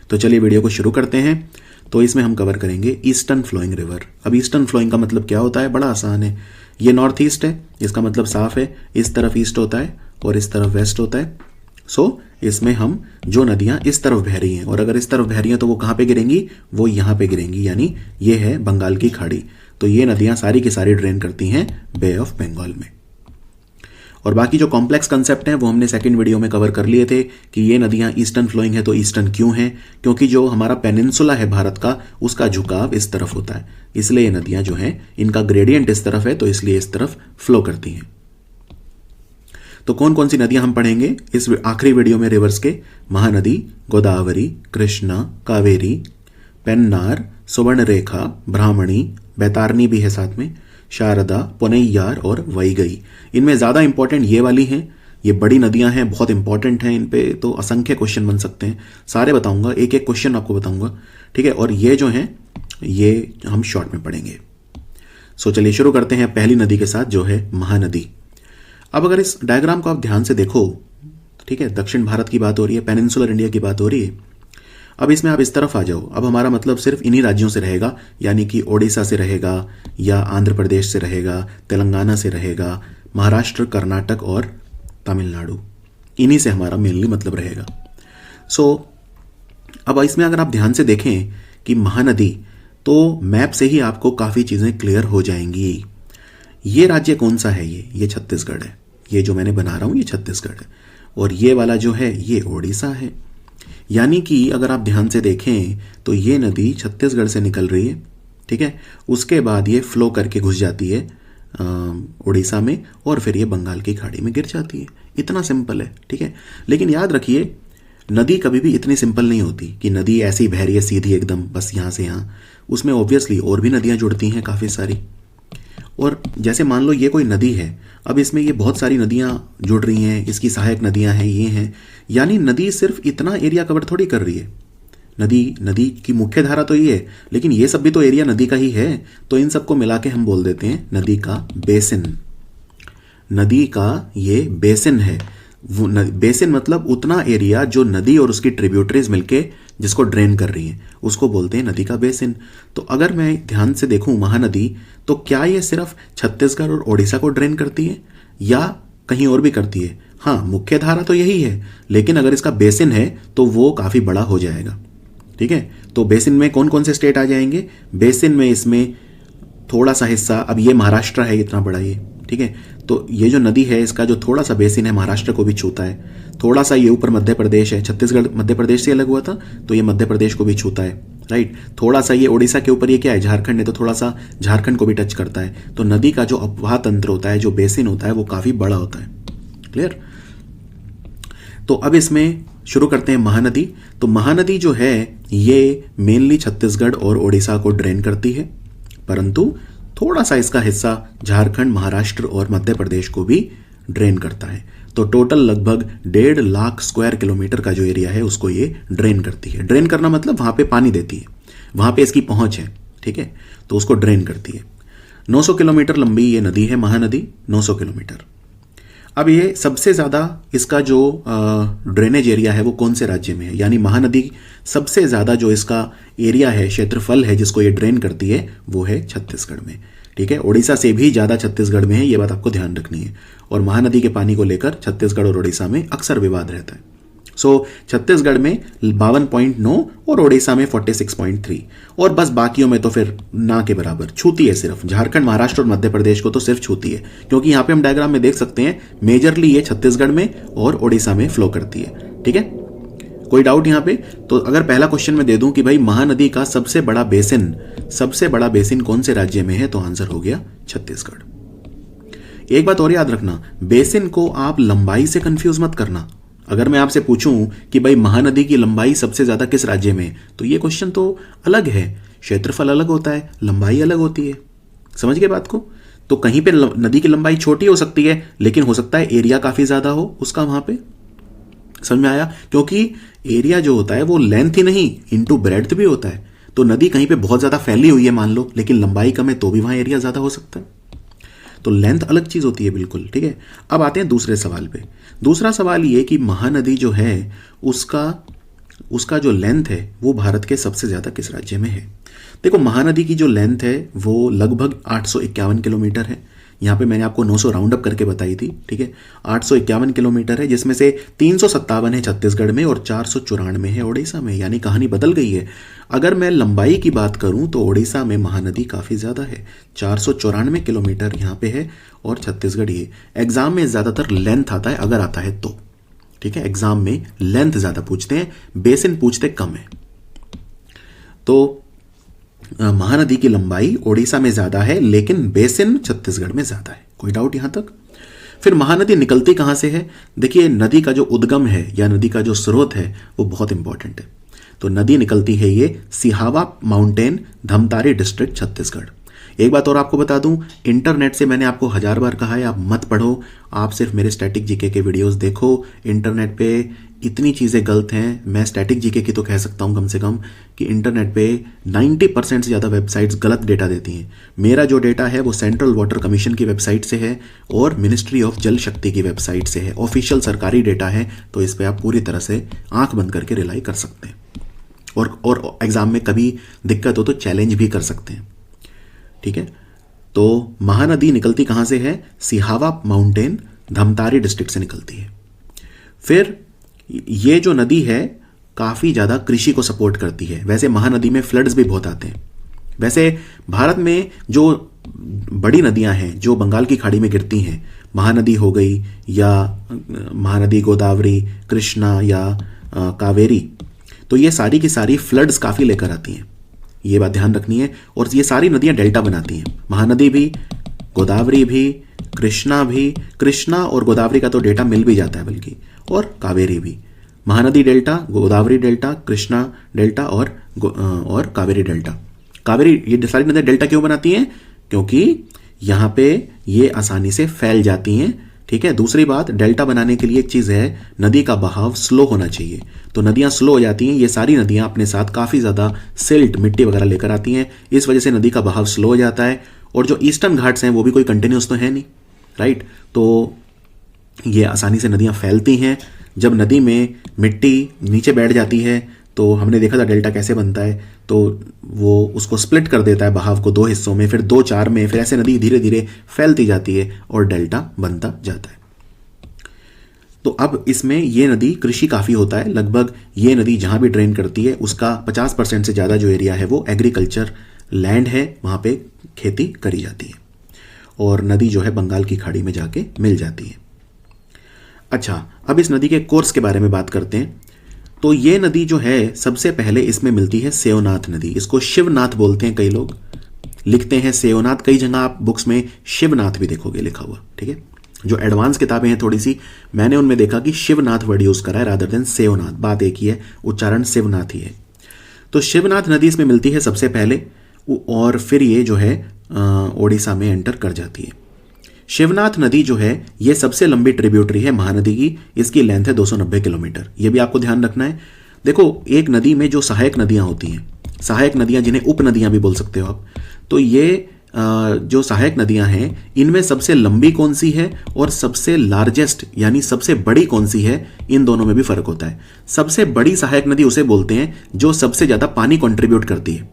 तो चलिए वीडियो को शुरू करते हैं। तो इसमें हम कवर करेंगे ईस्टर्न फ्लोइंग रिवर। अब ईस्टर्न फ्लोइंग का मतलब क्या होता है, बड़ा आसान है। ये नॉर्थ ईस्ट है, इसका मतलब साफ है, इस तरफ ईस्ट होता है और इस तरफ वेस्ट होता है। सो इसमें हम जो नदियां इस तरफ बह रही हैं और अगर इस तरफ बह रही हैं तो वो कहाँ पे गिरेंगी, वो यहाँ पे गिरेंगी, यानी ये है बंगाल की खाड़ी। तो ये नदियां सारी की सारी ड्रेन करती हैं बे ऑफ बंगाल में। और बाकी जो कॉम्प्लेक्स कंसेप्ट हैं वो हमने सेकंड वीडियो में कवर कर लिए थे कि ये नदियां ईस्टर्न फ्लोइंग है। तो ईस्टर्न क्यों है, क्योंकि जो हमारा पेनिनसुला है भारत का, उसका झुकाव इस तरफ होता है, इसलिए ये नदियां जो हैं इनका ग्रेडियंट इस तरफ है, तो इसलिए इस तरफ फ्लो करती हैं। तो कौन कौन सी नदियां हम पढ़ेंगे इस आखिरी वीडियो में रिवर्स के, महानदी, गोदावरी, कृष्णा, कावेरी, पेन्नार, सुवर्णरेखा, ब्राह्मणी, बैतारनी भी है साथ में, शारदा, पुनैयार और वैगई। इनमें ज्यादा इंपॉर्टेंट ये वाली हैं, ये बड़ी नदियां हैं, बहुत इंपॉर्टेंट हैं। इन पे तो असंख्य क्वेश्चन बन सकते हैं, सारे बताऊंगा, एक एक क्वेश्चन आपको बताऊंगा, ठीक है। और ये जो हैं ये हम शॉर्ट में पढ़ेंगे। सो चलिए शुरू करते हैं पहली नदी के साथ, जो है महानदी। अब अगर इस डायग्राम को आप ध्यान से देखो, ठीक है, दक्षिण भारत की बात हो रही है, पेनिनसुलर इंडिया की बात हो रही है। अब इसमें आप इस तरफ आ जाओ, अब हमारा मतलब सिर्फ इन्हीं राज्यों से रहेगा, यानी कि ओडिशा से रहेगा या आंध्र प्रदेश से रहेगा, तेलंगाना से रहेगा, महाराष्ट्र, कर्नाटक और तमिलनाडु, इन्हीं से हमारा मेनली मतलब रहेगा। सो अब इसमें अगर आप ध्यान से देखें कि महानदी, तो मैप से ही आपको काफ़ी चीज़ें क्लियर हो जाएंगी। ये राज्य कौन सा है, ये छत्तीसगढ़ है। ये जो मैंने बना रहा हूँ ये छत्तीसगढ़ है, और ये वाला जो है ये ओडिशा है। यानी कि अगर आप ध्यान से देखें तो ये नदी छत्तीसगढ़ से निकल रही है, ठीक है, उसके बाद ये फ्लो करके घुस जाती है उड़ीसा में और फिर ये बंगाल की खाड़ी में गिर जाती है। इतना सिंपल है, ठीक है। लेकिन याद रखिए, नदी कभी भी इतनी सिंपल नहीं होती कि नदी ऐसी बह रही है सीधी एकदम बस यहाँ से यहाँ। उसमें ऑब्वियसली और भी नदियाँ जुड़ती हैं काफ़ी सारी। और जैसे मान लो ये कोई नदी है, अब इसमें ये बहुत सारी नदियां जुड़ रही हैं, इसकी सहायक नदियां हैं, ये हैं, यानी नदी सिर्फ इतना एरिया कवर थोड़ी कर रही है। नदी की मुख्य धारा तो ये है, लेकिन ये सब भी तो एरिया नदी का ही है। तो इन सबको मिला के हम बोल देते हैं नदी का बेसिन। नदी का ये बेसिन है। बेसिन मतलब उतना एरिया जो नदी और उसकी ट्रिब्यूटरीज मिलके जिसको ड्रेन कर रही है, उसको बोलते हैं नदी का बेसिन। तो अगर मैं ध्यान से देखूं महानदी, तो क्या ये सिर्फ छत्तीसगढ़ और ओडिशा को ड्रेन करती है या कहीं और भी करती है? हाँ, मुख्य धारा तो यही है, लेकिन अगर इसका बेसिन है तो वो काफी बड़ा हो जाएगा, ठीक है। तो बेसिन में कौन कौन से स्टेट आ जाएंगे? बेसिन में इसमें थोड़ा सा हिस्सा, अब ये महाराष्ट्र है इतना बड़ा ये, ठीक है, तो ये जो नदी है इसका जो थोड़ा सा बेसिन है महाराष्ट्र को भी छूता है। थोड़ा सा ये ऊपर मध्य प्रदेश है, छत्तीसगढ़ मध्य प्रदेश से अलग हुआ था तो ये मध्य प्रदेश को भी छूता है, राइट। थोड़ा सा ये ओडिशा के ऊपर ये क्या है, झारखंड है, तो थोड़ा सा झारखंड को भी टच करता है। तो नदी का जो अपवाह तंत्र होता है, जो बेसिन होता है, वो काफी बड़ा होता है। क्लियर? तो अब इसमें शुरू करते हैं महानदी। तो महानदी जो है ये मेनली छत्तीसगढ़ और ओडिशा को ड्रेन करती है, परंतु थोड़ा सा इसका हिस्सा झारखंड, महाराष्ट्र और मध्य प्रदेश को भी ड्रेन करता है। तो टोटल लगभग 1.5 लाख स्क्वायर किलोमीटर का जो एरिया है उसको ये ड्रेन करती है। ड्रेन करना मतलब वहां पे पानी देती है, वहां पे इसकी पहुंच है, ठीक है, तो उसको ड्रेन करती है। 900 किलोमीटर लंबी ये नदी है महानदी, 900 किलोमीटर। अब ये सबसे ज्यादा इसका जो ड्रेनेज एरिया है वो कौन से राज्य में है, यानी महानदी सबसे ज्यादा जो इसका एरिया है, क्षेत्रफल है जिसको ये ड्रेन करती है, वो है छत्तीसगढ़ में, ठीक है। ओडिशा से भी ज्यादा छत्तीसगढ़ में है, ये बात आपको ध्यान रखनी है। और महानदी के पानी को लेकर छत्तीसगढ़ और ओडिशा में अक्सर विवाद रहता है। सो छत्तीसगढ़ में 52.9 और ओडिशा में 46.3, और बस बाकियों में तो फिर ना के बराबर छूती है। सिर्फ झारखंड, महाराष्ट्र और मध्य प्रदेश को तो सिर्फ छूती है, क्योंकि यहाँ पे हम डायग्राम में देख सकते हैं मेजरली ये छत्तीसगढ़ में और ओडिशा में फ्लो करती है, ठीक है। कोई डाउट यहाँ पे? तो अगर पहला क्वेश्चन में दे दूं कि भाई महानदी का सबसे बड़ा बेसिन कौन से राज्य में है, तो आंसर हो गया छत्तीसगढ़। एक बात और याद रखना, बेसिन को आप लंबाई से कंफ्यूज मत करना। अगर मैं आपसे पूछूं कि भाई महानदी की लंबाई सबसे ज्यादा किस राज्य में, तो ये क्वेश्चन तो अलग है। क्षेत्रफल अलग होता है, लंबाई अलग होती है। समझ गए बात को? तो कहीं पे नदी की लंबाई छोटी हो सकती है, लेकिन हो सकता है एरिया काफी ज्यादा हो उसका वहां पे। समझ में आया? क्योंकि एरिया जो होता है वो लेंथ ही नहीं इनटू ब्रेड्थ भी होता है। तो नदी कहीं पे बहुत ज्यादा फैली हुई है मान लो, लेकिन लंबाई कम है, तो भी वहां एरिया ज्यादा हो सकता है। तो लेंथ अलग चीज होती है बिल्कुल, ठीक है। अब आते हैं दूसरे सवाल पे। दूसरा सवाल ये कि महानदी जो है उसका उसका जो लेंथ है वो भारत के सबसे ज़्यादा किस राज्य में है? देखो, महानदी की जो लेंथ है वो लगभग 851 किलोमीटर है। यहाँ पे मैंने आपको 900 राउंड अप करके बताई थी, ठीक है। 851 किलोमीटर है, जिसमें से 357 है छत्तीसगढ़ में और 494 है उड़ीसा में, यानी कहानी बदल गई है। अगर मैं लंबाई की बात करूं तो उड़ीसा में महानदी काफ़ी ज़्यादा है, 494 किलोमीटर यहाँ पे है और छत्तीसगढ़ ये। एग्जाम में ज़्यादातर लेंथ आता है, अगर आता है तो, ठीक है। एग्जाम में लेंथ ज़्यादा पूछते हैं, बेसिन पूछते कम है। तो महानदी की लंबाई ओडिशा में ज़्यादा है, लेकिन बेसिन छत्तीसगढ़ में ज़्यादा है। कोई डाउट यहाँ तक? फिर महानदी निकलती कहाँ से है? देखिए, नदी का जो उद्गम है या नदी का जो स्रोत है वो बहुत इंपॉर्टेंट है। तो नदी निकलती है ये सिहावा माउंटेन, धमतारी डिस्ट्रिक्ट, छत्तीसगढ़। एक बात और आपको बता दूं, इंटरनेट से मैंने आपको 1000 बार कहा है आप मत पढ़ो, आप सिर्फ मेरे स्टैटिक जीके के वीडियोस देखो। इंटरनेट पे इतनी चीज़ें गलत हैं, मैं स्टैटिक जीके की तो कह सकता हूं कम से कम कि इंटरनेट पे 90% से ज़्यादा वेबसाइट्स गलत डेटा देती हैं। मेरा जो डेटा है वो सेंट्रल वाटर कमीशन की वेबसाइट से है और मिनिस्ट्री ऑफ जल शक्ति की वेबसाइट से है, ऑफिशियल सरकारी डेटा है। तो इस पर आप पूरी तरह से आंख बंद करके रिलाई कर सकते हैं और एग्ज़ाम में कभी दिक्कत हो तो चैलेंज भी कर सकते हैं, ठीक है। तो महानदी निकलती कहाँ से है? सिहावा माउंटेन, धमतारी डिस्ट्रिक्ट से निकलती है। फिर ये जो नदी है काफ़ी ज़्यादा कृषि को सपोर्ट करती है। वैसे महानदी में फ्लड्स भी बहुत आते हैं। वैसे भारत में जो बड़ी नदियां हैं जो बंगाल की खाड़ी में गिरती हैं, महानदी हो गई या महानदी, गोदावरी, कृष्णा या कावेरी, तो ये सारी की सारी फ्लड्स काफ़ी लेकर आती हैं। ये बात ध्यान रखनी है। और ये सारी नदियां डेल्टा बनाती हैं, महानदी भी, गोदावरी भी, कृष्णा भी। कृष्णा और गोदावरी का तो डेटा मिल भी जाता है बल्कि, और कावेरी भी। Mahanadi delta, Godavari delta, Krishna delta और कावेरी डेल्टा। कावेरी, ये सारी नदियां डेल्टा क्यों बनाती हैं? क्योंकि यहाँ पे ये आसानी से फैल जाती हैं, ठीक है। दूसरी बात, डेल्टा बनाने के लिए एक चीज़ है, नदी का बहाव स्लो होना चाहिए। तो नदियाँ स्लो हो जाती हैं, ये सारी नदियाँ अपने साथ काफ़ी ज़्यादा सिल्ट, मिट्टी वगैरह लेकर आती हैं। इस वजह से नदी का बहाव स्लो हो जाता है। और जो ईस्टर्न घाट्स हैं वो भी कोई कंटिन्यूस तो है नहीं, राइट। तो ये आसानी से नदियाँ फैलती हैं। जब नदी में मिट्टी नीचे बैठ जाती है तो हमने देखा था डेल्टा कैसे बनता है, तो वो उसको स्प्लिट कर देता है बहाव को 2 हिस्सों में, फिर 2, 4 में, फिर ऐसे नदी धीरे धीरे फैलती जाती है और डेल्टा बनता जाता है। तो अब इसमें ये नदी कृषि काफ़ी होता है। लगभग ये नदी जहाँ भी ड्रेन करती है उसका 50% से ज़्यादा जो एरिया है वो एग्रीकल्चर लैंड है, वहाँ पे खेती करी जाती है और नदी जो है बंगाल की खाड़ी में जाके मिल जाती है। अच्छा, अब इस नदी के कोर्स के बारे में बात करते हैं। तो ये नदी जो है सबसे पहले इसमें मिलती है सेवनाथ नदी। इसको शिवनाथ बोलते हैं, कई लोग लिखते हैं सेवनाथ, कई जगह आप बुक्स में शिवनाथ भी देखोगे लिखा हुआ, ठीक है। जो एडवांस किताबें हैं थोड़ी सी, मैंने उनमें देखा कि शिवनाथ वर्ड यूज करा है रादर देन सेवनाथ। बात एक ही है, उच्चारण शिवनाथ ही है। तो शिवनाथ नदी इसमें मिलती है सबसे पहले और फिर ये जो है ओडिशा में एंटर कर जाती है। शिवनाथ नदी जो है ये सबसे लंबी ट्रिब्यूटरी है महानदी की। इसकी लेंथ है 290 किलोमीटर। ये भी आपको ध्यान रखना है। देखो, एक नदी में जो सहायक नदियां होती हैं, सहायक नदियां जिन्हें उप नदियां भी बोल सकते हो आप, तो ये जो सहायक नदियां हैं इनमें सबसे लंबी कौन सी है और सबसे लार्जेस्ट यानी सबसे बड़ी कौन सी है, इन दोनों में भी फर्क होता है। सबसे बड़ी सहायक नदी उसे बोलते हैं जो सबसे ज़्यादा पानी कंट्रीब्यूट करती है,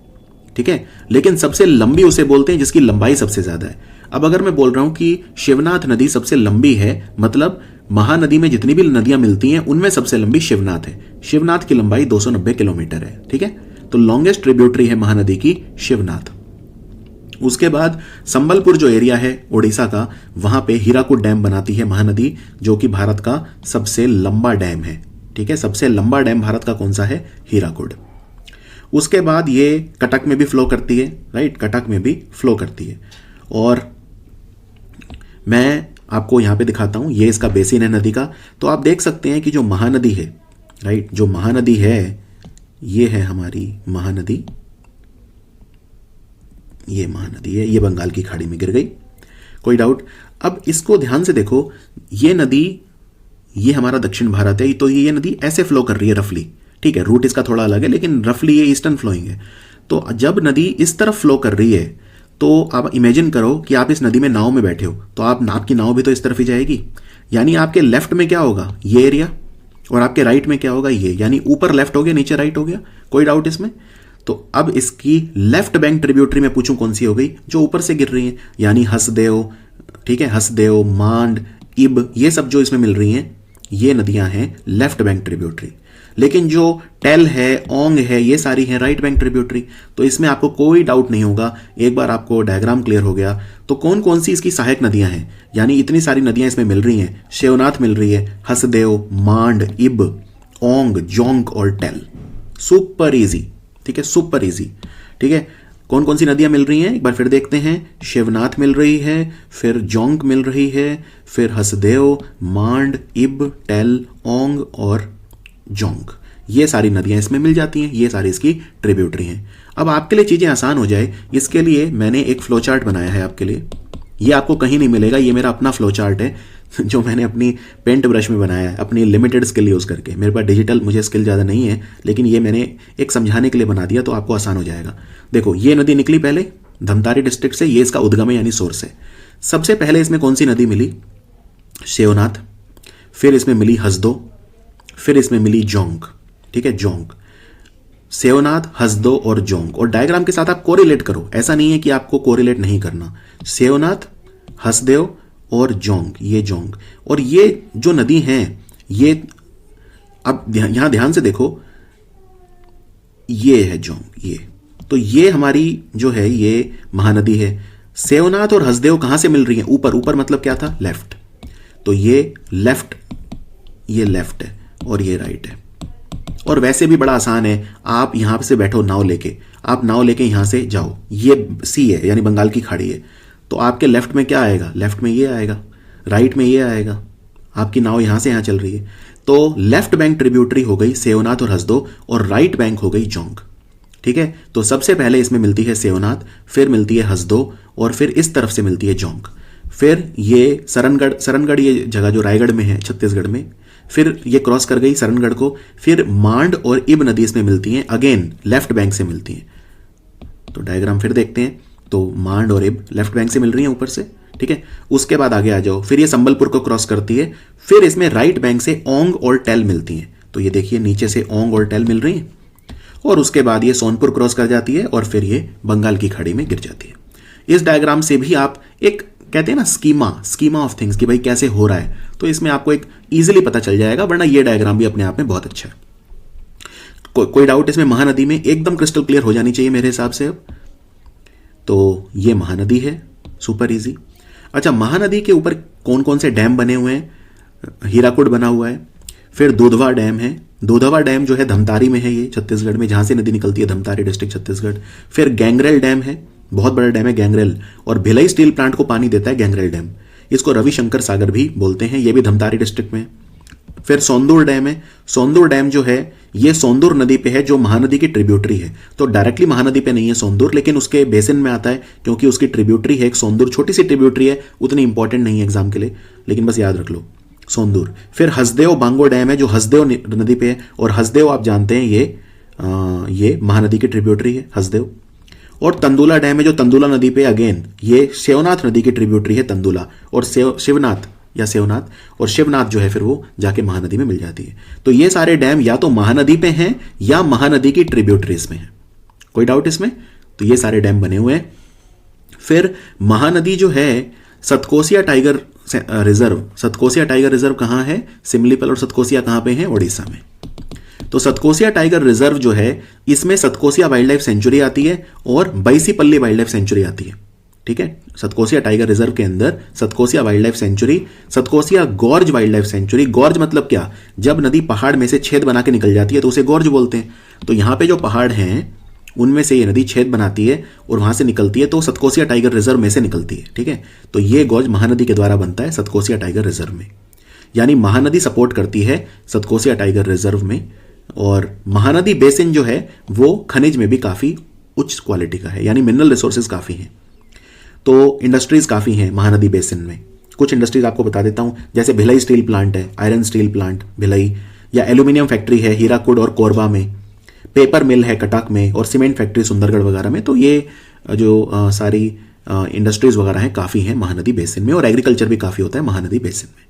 ठीक है। लेकिन सबसे लंबी उसे बोलते हैं जिसकी लंबाई सबसे ज़्यादा है। अब अगर मैं बोल रहा हूं कि शिवनाथ नदी सबसे लंबी है, मतलब महानदी में जितनी भी नदियां मिलती हैं उनमें सबसे लंबी शिवनाथ है। शिवनाथ की लंबाई 290 किलोमीटर है, ठीक है। तो लॉन्गेस्ट ट्रिब्यूटरी है महानदी की शिवनाथ। उसके बाद संबलपुर जो एरिया है ओडिशा का, वहां पे हीराकुड डैम बनाती है महानदी, जो कि भारत का सबसे लंबा डैम है, ठीक है। सबसे लंबा डैम भारत का कौन सा है? हीराकुड। उसके बाद ये कटक में भी फ्लो करती है, राइट, कटक में भी फ्लो करती है। और मैं आपको यहां पे दिखाता हूं, ये इसका बेसिन है नदी का। तो आप देख सकते हैं कि जो महानदी है, राइट, जो महानदी है ये है हमारी महानदी, ये महानदी है, ये बंगाल की खाड़ी में गिर गई, कोई डाउट? अब इसको ध्यान से देखो, ये नदी, ये हमारा दक्षिण भारत है, तो ये नदी ऐसे फ्लो कर रही है रफली, ठीक है। रूट इसका थोड़ा अलग है लेकिन रफली ये ईस्टर्न फ्लोइंग है। तो जब नदी इस तरफ फ्लो कर रही है तो आप इमेजिन करो कि आप इस नदी में नाव में बैठे हो, तो आपकी नाव भी तो इस तरफ ही जाएगी। यानी आपके लेफ्ट में क्या होगा? ये एरिया, और आपके राइट में क्या होगा ये, यानी ऊपर लेफ्ट हो गया, नीचे राइट हो गया, कोई डाउट इसमें? तो अब इसकी लेफ्ट बैंक ट्रिब्यूटरी में पूछूं कौन सी हो गई, जो ऊपर से गिर रही है, यानी हसदेव, ठीक है, हसदेव, मांड, इब, ये सब जो इसमें मिल रही हैं ये नदियां हैं लेफ्ट बैंक ट्रिब्यूटरी। लेकिन जो टेल है, ओंग है, ये सारी हैं राइट बैंक ट्रिब्यूटरी। तो इसमें आपको कोई डाउट नहीं होगा, एक बार आपको डायग्राम क्लियर हो गया तो कौन कौन सी इसकी सहायक नदियां हैं, यानी इतनी सारी नदियां इसमें मिल रही हैं, शिवनाथ मिल रही है, हसदेव, मांड, इब, ओंग, जोंग और टेल। सुपर इजी, ठीक है, सुपर इजी, ठीक है। कौन कौन सी नदियां मिल रही हैं एक बार फिर देखते हैं। शिवनाथ मिल रही है, फिर जोंग मिल रही है, फिर हसदेव, मांड, इब, टेल, ओंग और जोंग, ये सारी नदियां इसमें मिल जाती हैं, ये सारी इसकी ट्रिब्यूटरी हैं। अब आपके लिए चीजें आसान हो जाए इसके लिए मैंने एक फ्लो चार्ट बनाया है आपके लिए। ये आपको कहीं नहीं मिलेगा, ये मेरा अपना फ्लो चार्ट है जो मैंने अपनी पेंट ब्रश में बनाया है, अपनी लिमिटेड स्किल यूज करके। मेरे पास डिजिटल मुझे स्किल ज़्यादा नहीं है, लेकिन ये मैंने एक समझाने के लिए बना दिया तो आपको आसान हो जाएगा। देखो ये नदी निकली पहले धमतारी डिस्ट्रिक्ट से, ये इसका उद्गम है यानी सोर्स है। सबसे पहले इसमें कौन सी नदी मिली? शिवनाथ, फिर इसमें मिली हसदो, फिर इसमें मिली जोंग, ठीक है, जोंग, शिवनाथ, हसदो और जोंग। और डायग्राम के साथ आप कोरिलेट करो, ऐसा नहीं है कि आपको कोरिलेट नहीं करना। शिवनाथ, हसदेव और जोंग, ये जोंग, और ये जो नदी हैं ये, अब यहां ध्यान से देखो, ये है जोंग, ये तो ये हमारी जो है ये महानदी है। शिवनाथ और हसदेव कहां से मिल रही है? ऊपर, ऊपर मतलब क्या था? लेफ्ट, तो ये लेफ्ट, ये लेफ्ट है और ये राइट है। और वैसे भी बड़ा आसान है, आप यहां से बैठो नाव लेके, आप नाव लेके यहां से जाओ, ये सी है यानी बंगाल की खाड़ी है, तो आपके लेफ्ट में क्या आएगा? लेफ्ट में ये आएगा, राइट में ये आएगा, आपकी नाव यहां से यहां चल रही है। तो लेफ्ट बैंक ट्रिब्यूटरी हो गई शिवनाथ और हसदो, और राइट बैंक हो गई जोंग, ठीक है। तो सबसे पहले इसमें मिलती है शिवनाथ, फिर मिलती है हसदो, और फिर इस तरफ से मिलती है जोंग, फिर ये सरनगढ़, सरनगढ़ ये जगह जो रायगढ़ में है छत्तीसगढ़ में, फिर ये क्रॉस कर गई सरनगढ़ को, फिर मांड और इब नदी इसमें मिलती हैं, अगेन लेफ्ट बैंक से मिलती हैं। तो डायग्राम फिर देखते हैं, तो मांड और इब लेफ्ट बैंक से मिल रही हैं ऊपर से, ठीक है। उसके बाद आगे आ जाओ, फिर ये संबलपुर को क्रॉस करती है, फिर इसमें राइट बैंक से ओंग और टेल मिलती हैं। तो ये देखिए नीचे से ओंग और टेल मिल रही हैं, और उसके बाद ये सोनपुर क्रॉस कर जाती है और फिर ये बंगाल की खाड़ी में गिर जाती है। इस डायग्राम से भी आप एक कहते हैं ना स्कीमा ऑफ थिंग्स कि भाई कैसे हो रहा है, तो इसमें आपको एक इजीली पता चल जाएगा, वरना ये डायग्राम भी अपने आप में बहुत अच्छा है। कोई डाउट इसमें? महानदी में एकदम क्रिस्टल क्लियर हो जानी चाहिए मेरे हिसाब से। अब तो ये महानदी है, सुपर इजी। अच्छा, महानदी के ऊपर कौन कौन से डैम बने हुए हैं? हीराकुड बना हुआ है, फिर दुधवा डैम है, दुधवा डैम जो है धमतारी में है, ये छत्तीसगढ़ में जहां से नदी निकलती है, धमतारी डिस्ट्रिक्ट छत्तीसगढ़। फिर गैंगरेल डैम है, बहुत बड़ा डैम है गैंगरेल, और भिलाई स्टील प्लांट को पानी देता है गैंगरेल डैम, इसको रविशंकर सागर भी बोलते हैं, ये भी धमतारी डिस्ट्रिक्ट में। फिर सोंदूर डैम है, सोंदूर डैम जो है ये सोंदूर नदी पे है जो महानदी की ट्रिब्यूटरी है। तो डायरेक्टली महानदी पे नहीं है सोंदूर, लेकिन उसके बेसिन में आता है क्योंकि उसकी ट्रिब्यूटरी है एक सोंदूर, छोटी सी ट्रिब्यूटरी है, उतनी इंपॉर्टेंट नहीं है एग्जाम के लिए, लेकिन बस याद रख लो सोंदूर। फिर हसदेव बांगो डैम है जो हसदेव नदी पे है, और हसदेव आप जानते हैं ये महानदी की ट्रिब्यूटरी है हसदेव। और तंदुला डैम है जो तंदुला नदी पे, अगेन ये शिवनाथ नदी की ट्रिब्यूटरी है तंदुला, और शिवनाथ या शिवनाथ, और शिवनाथ जो है फिर वो जाके महानदी में मिल जाती है। तो ये सारे डैम या तो महानदी पे हैं या महानदी की ट्रिब्यूटरीज में है। कोई डाउट इसमें? तो ये सारे डैम बने हुए हैं। फिर महानदी जो है Satkosia tiger reserve, Satkosia tiger reserve कहां है? सिमलीपल और सतकोसिया कहां पे है? ओडिशा में। तो सतकोसिया टाइगर रिजर्व जो है इसमें सतकोसिया वाइल्ड लाइफ सेंचुरी आती है और बैसीपल्ली वाइल्ड लाइफ सेंचुरी आती है, ठीक है। सतकोसिया टाइगर रिजर्व के अंदर Satkosia wild life century, Satkosia gorge wild life century. Gorge मतलब क्या? जब नदी पहाड़ में से छेद बना के निकल जाती है तो उसे गॉर्ज बोलते हैं। तो यहां पे जो पहाड़ हैं उनमें से ये नदी छेद बनाती है और वहां से निकलती है, तो सतकोसिया टाइगर रिजर्व में से निकलती है, ठीक है। तो ये गॉर्ज महानदी के द्वारा बनता है सतकोसिया टाइगर रिजर्व में, यानी महानदी सपोर्ट करती है सतकोसिया टाइगर रिजर्व में। और महानदी बेसिन जो है वो खनिज में भी काफी उच्च क्वालिटी का है, यानी मिनरल रिसोर्सेज काफी हैं। तो इंडस्ट्रीज काफी हैं महानदी बेसिन में। कुछ इंडस्ट्रीज आपको बता देता हूं, जैसे भिलाई स्टील प्लांट है, आयरन स्टील प्लांट भिलाई, या एल्यूमिनियम फैक्ट्री है हीराकुड और कोरबा में, पेपर मिल है कटक में, और सीमेंट फैक्ट्री सुंदरगढ़ वगैरह में। तो ये जो सारी इंडस्ट्रीज वगैरह हैं काफी हैं महानदी बेसिन में, और एग्रीकल्चर भी काफी होता है महानदी बेसिन में।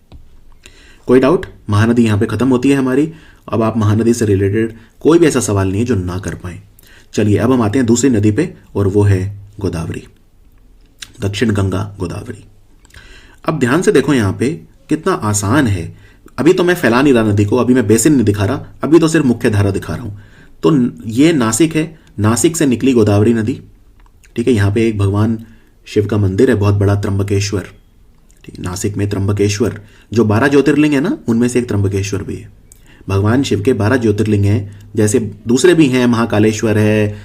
कोई डाउट? महानदी यहां पे खत्म होती है हमारी। अब आप महानदी से रिलेटेड कोई भी ऐसा सवाल नहीं है जो ना कर पाए। चलिए अब हम आते हैं दूसरी नदी पे, और वो है गोदावरी, दक्षिण गंगा गोदावरी। अब ध्यान से देखो यहां पे कितना आसान है। अभी तो मैं फैला नहीं रहा नदी को, अभी मैं बेसिन नहीं दिखा रहा, अभी तो सिर्फ मुख्य धारा दिखा रहा हूं। तो ये नासिक है, नासिक से निकली गोदावरी नदी, ठीक है। यहां पे एक भगवान शिव का मंदिर है बहुत बड़ा, त्र्यंबकेश्वर। नासिक में त्र्यंबकेश्वर, जो 12 ज्योतिर्लिंग है ना, उनमें से एक त्र्यंबकेश्वर भी है। भगवान शिव के 12 ज्योतिर्लिंग हैं, जैसे दूसरे भी हैं, महाकालेश्वर है,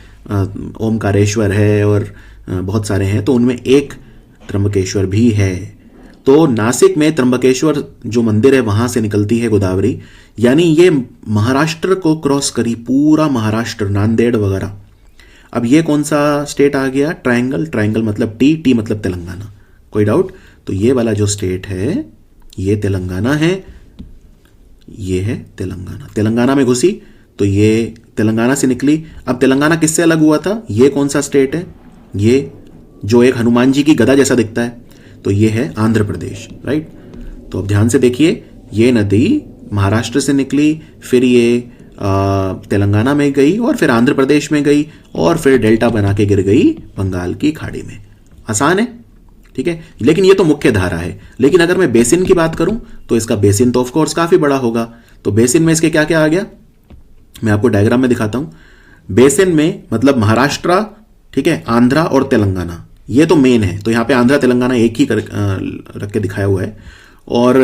ओमकारेश्वर है, और बहुत सारे हैं, तो उनमें एक त्र्यंबकेश्वर भी है। तो नासिक में त्र्यंबकेश्वर जो मंदिर है वहां से निकलती है गोदावरी, यानी ये महाराष्ट्र को क्रॉस करी, पूरा महाराष्ट्र, नांदेड़ वगैरह। अब ये कौन सा स्टेट आ गया? ट्रायंगल, ट्रायंगल मतलब टी मतलब तेलंगाना। कोई डाउट? तो ये वाला जो स्टेट है ये तेलंगाना है, ये है तेलंगाना। तेलंगाना में घुसी तो ये तेलंगाना से निकली। अब तेलंगाना किससे अलग हुआ था? ये कौन सा स्टेट है? ये जो एक हनुमान जी की गदा जैसा दिखता है, तो ये है आंध्र प्रदेश, राइट। तो अब ध्यान से देखिए, ये नदी महाराष्ट्र से निकली, फिर ये तेलंगाना में गई, और फिर आंध्र प्रदेश में गई, और फिर डेल्टा बना के गिर गई बंगाल की खाड़ी में। आसान है, ठीक है। लेकिन ये तो मुख्य धारा है। लेकिन अगर मैं बेसिन की बात करूं तो इसका बेसिन तो ऑफ कोर्स काफी बड़ा होगा। तो बेसिन में इसके क्या क्या आ गया, मैं आपको डायग्राम में दिखाता हूं। बेसिन में मतलब महाराष्ट्र, ठीक है, आंध्रा और तेलंगाना, ये तो मेन है। तो यहां पे आंध्रा तेलंगाना एक ही रख के दिखाया हुआ है। और